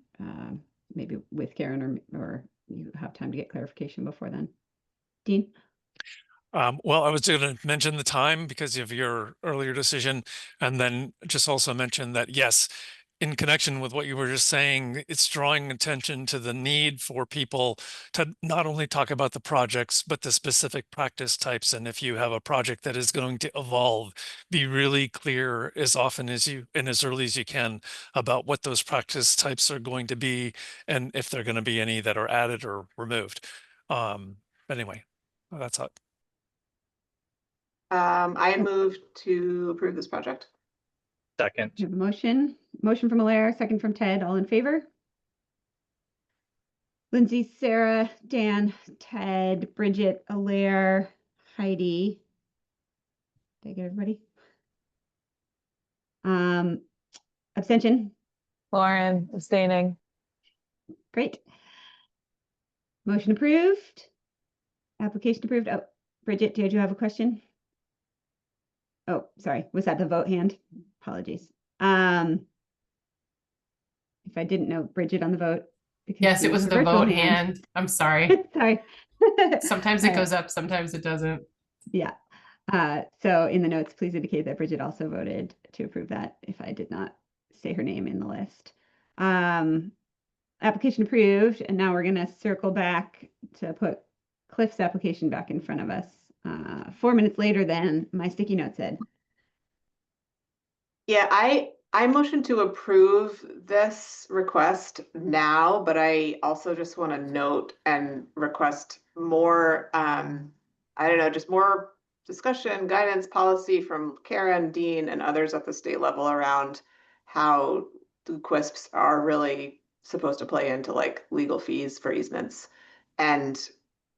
maybe with Karen, or you have time to get clarification before then. Dean? Well, I was going to mention the time because of your earlier decision, and then just also mention that, yes, in connection with what you were just saying, it's drawing attention to the need for people to not only talk about the projects, but the specific practice types. And if you have a project that is going to evolve, be really clear as often as you and as early as you can about what those practice types are going to be, and if there are going to be any that are added or removed. Anyway, that's it. I move to approve this project. Second. We have a motion from Alaire, second from Ted. All in favor? Lindsay, Sarah, Dan, Ted, Bridget, Alaire, Heidi. Did I get everybody? Abstention? Lauren, abstaining. Great. Motion approved. Application approved. Oh, Bridget, did you have a question? Oh, sorry. Was that the vote hand? Apologies. If I didn't know Bridget on the vote. Yes, it was the vote hand. I'm sorry. Sorry. Sometimes it goes up, sometimes it doesn't. Yeah. So in the notes, please indicate that Bridget also voted to approve that if I did not say her name in the list. Application approved. And now we're going to circle back to put Cliff's application back in front of us 4 minutes later than my sticky note said. Yeah, I motion to approve this request now, but I also just want to note and request more, I don't know, just more discussion, guidance, policy from Karen, Dean, and others at the state level around how the QUISPs are really supposed to play into like legal fees for easements. And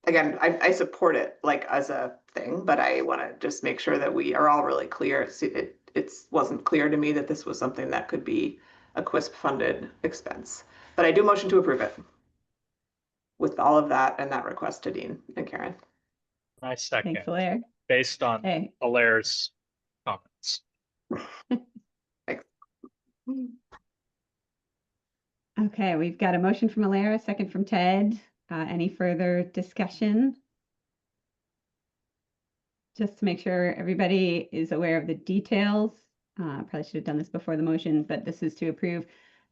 again, I support it like as a thing, but I want to just make sure that we are all really clear. It wasn't clear to me that this was something that could be a QUISP funded expense, but I do motion to approve it with all of that and that request to Dean and Karen. I second. Thanks, Alaire. Based on Alaire's comments. Thanks. Okay, we've got a motion from Alaire, a second from Ted. Any further discussion? Just to make sure everybody is aware of the details. Probably should have done this before the motion, but this is to approve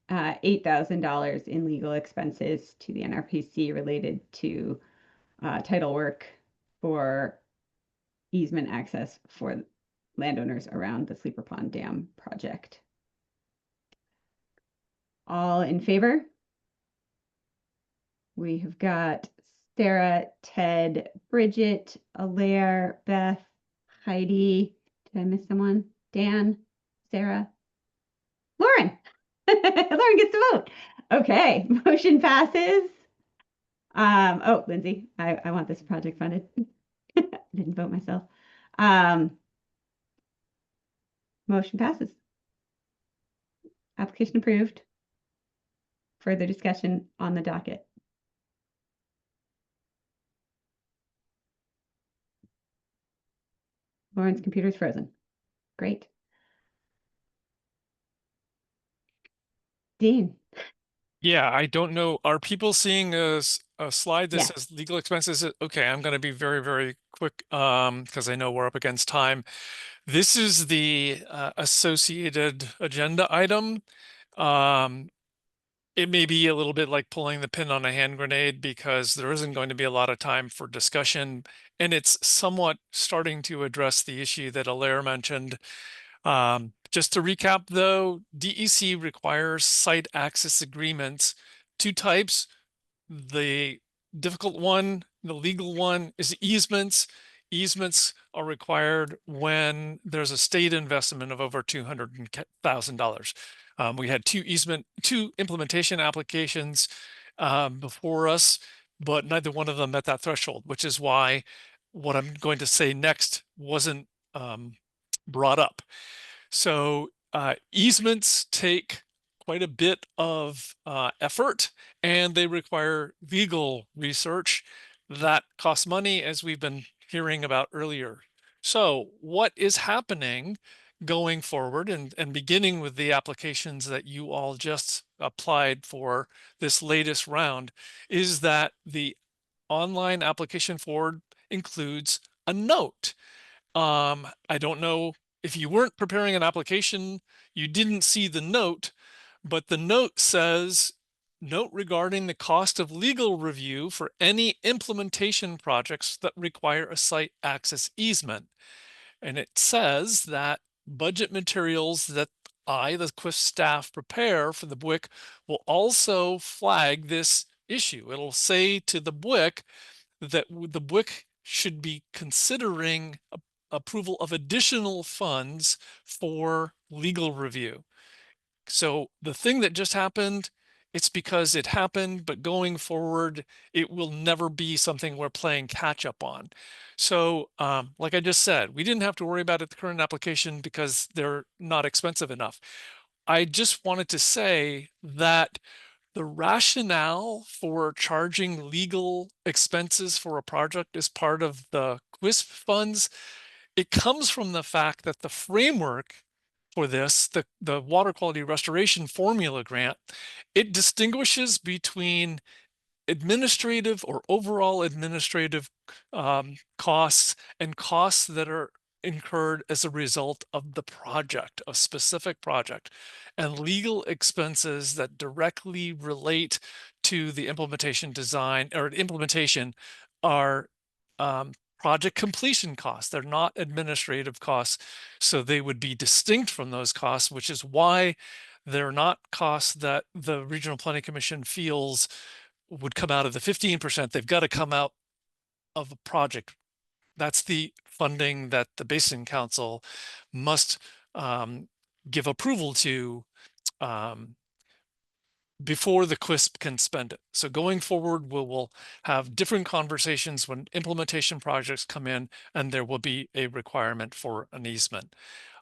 $8,000 in legal expenses to the NRPC related to title work for easement access for landowners around the Sleeper Pond Dam project. All in favor? We have got Sarah, Ted, Bridget, Alaire, Beth, Heidi. Did I miss someone? Dan, Sarah, Lauren. Lauren gets to vote. Okay, motion passes. Oh, Lindsay, I want this project funded. I didn't vote myself. Motion passes. Application approved. Further discussion on the docket. Lauren's computer's frozen. Great. Dean. Yeah, I don't know. Are people seeing a slide that Yes. says legal expenses? Okay, I'm going to be very, very quick because I know we're up against time. This is the associated agenda item. It may be a little bit like pulling the pin on a hand grenade because there isn't going to be a lot of time for discussion, and it's somewhat starting to address the issue that Alaire mentioned. Just to recap though, DEC requires site access agreements, two types. The difficult one, the legal one, is easements. Easements are required when there's a state investment of over $200,000. We had two implementation applications before us, but neither one of them met that threshold, which is why what I'm going to say next wasn't brought up. So easements take quite a bit of effort, and they require legal research that costs money, as we've been hearing about earlier. So what is happening going forward and beginning with the applications that you all just applied for this latest round is that the online application form includes a note. I don't know if you weren't preparing an application, you didn't see the note, but the note says, note regarding the cost of legal review for any implementation projects that require a site access easement. And it says that budget materials that the QIF staff, prepare for the BWIC will also flag this issue. It'll say to the BWIC that the BWIC should be considering approval of additional funds for legal review. So the thing that just happened, it's because it happened, but going forward, it will never be something we're playing catch up on. So like I just said, we didn't have to worry about it the current application because they're not expensive enough. I just wanted to say that the rationale for charging legal expenses for a project as part of the QISP funds, it comes from the fact that the framework for this, the Water Quality Restoration Formula Grant, it distinguishes between administrative or overall administrative costs and costs that are incurred as a result of the project, a specific project, and legal expenses that directly relate to the implementation design or implementation are project completion costs. They're not administrative costs, so they would be distinct from those costs, which is why they're not costs that the Regional Planning Commission feels would come out of the 15%. They've got to come out of a project. That's the funding that the Basin Council must give approval to before the QISP can spend it. So going forward, we will have different conversations when implementation projects come in, and there will be a requirement for an easement.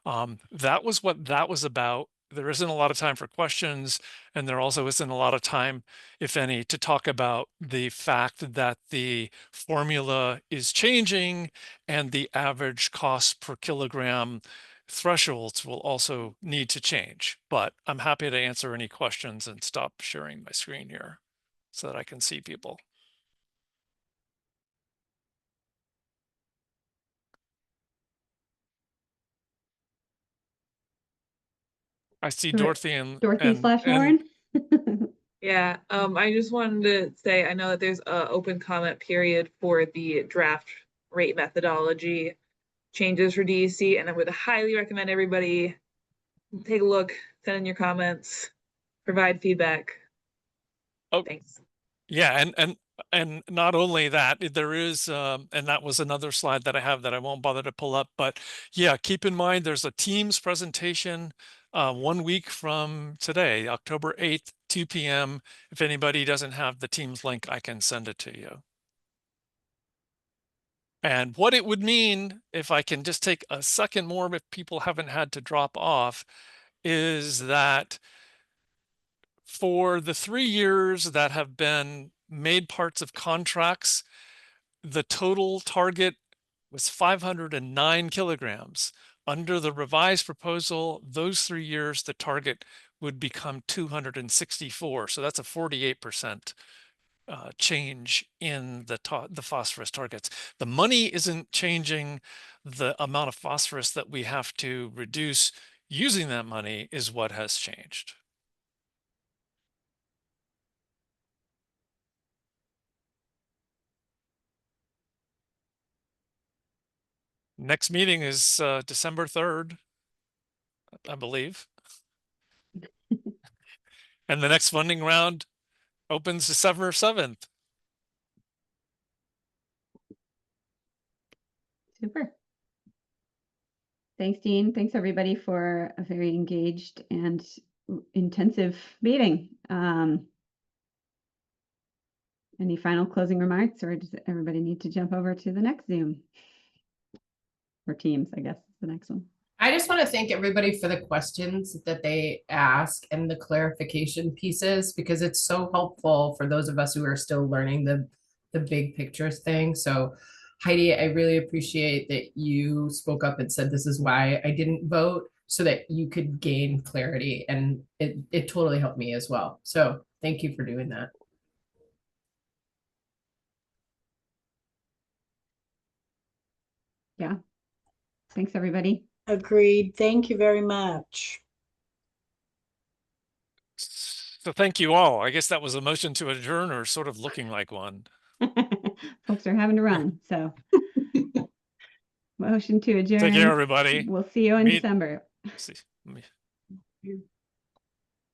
That was what that was about. There isn't a lot of time for questions, and there also isn't a lot of time, if any, to talk about the fact that the formula is changing and the average cost per kilogram thresholds will also need to change. But I'm happy to answer any questions and stop sharing my screen here so that I can see people. I see Dorothy and Lauren. Yeah, I just wanted to say, I know that there's a open comment period for the draft rate methodology. changes for DEC, and I would highly recommend everybody take a look, send in your comments, provide feedback. Oh, thanks. Yeah, and not only that, there is, and that was another slide that I have that I won't bother to pull up, but yeah, keep in mind there's a Teams presentation 1 week from today, October 8th, 2 p.m. If anybody doesn't have the Teams link, I can send it to you. And what it would mean, if I can just take a second more, if people haven't had to drop off, is that for the 3 years that have been made parts of contracts, the total target was 509 kilograms. Under the revised proposal, those 3 years, the target would become 264. So that's a 48% change in the phosphorus targets. The money isn't changing. The amount of phosphorus that we have to reduce using that money is what has changed. Next meeting is December 3rd, I believe. And the next funding round opens December 7th. Super. Thanks, Dean. Thanks, everybody, for a very engaged and intensive meeting. Any final closing remarks, or does everybody need to jump over to the next Zoom? Or Teams, I guess, is the next one. I just want to thank everybody for the questions that they ask and the clarification pieces, because it's so helpful for those of us who are still learning the big pictures thing. So Heidi, I really appreciate that you spoke up and said, this is why I didn't vote, so that you could gain clarity. And it totally helped me as well. So thank you for doing that. Yeah. Thanks, everybody. Agreed. Thank you very much. So thank you all. I guess that was a motion to adjourn, or sort of looking like one. Folks are having to run, so. Motion to adjourn. Take care, everybody. We'll see you in December. See.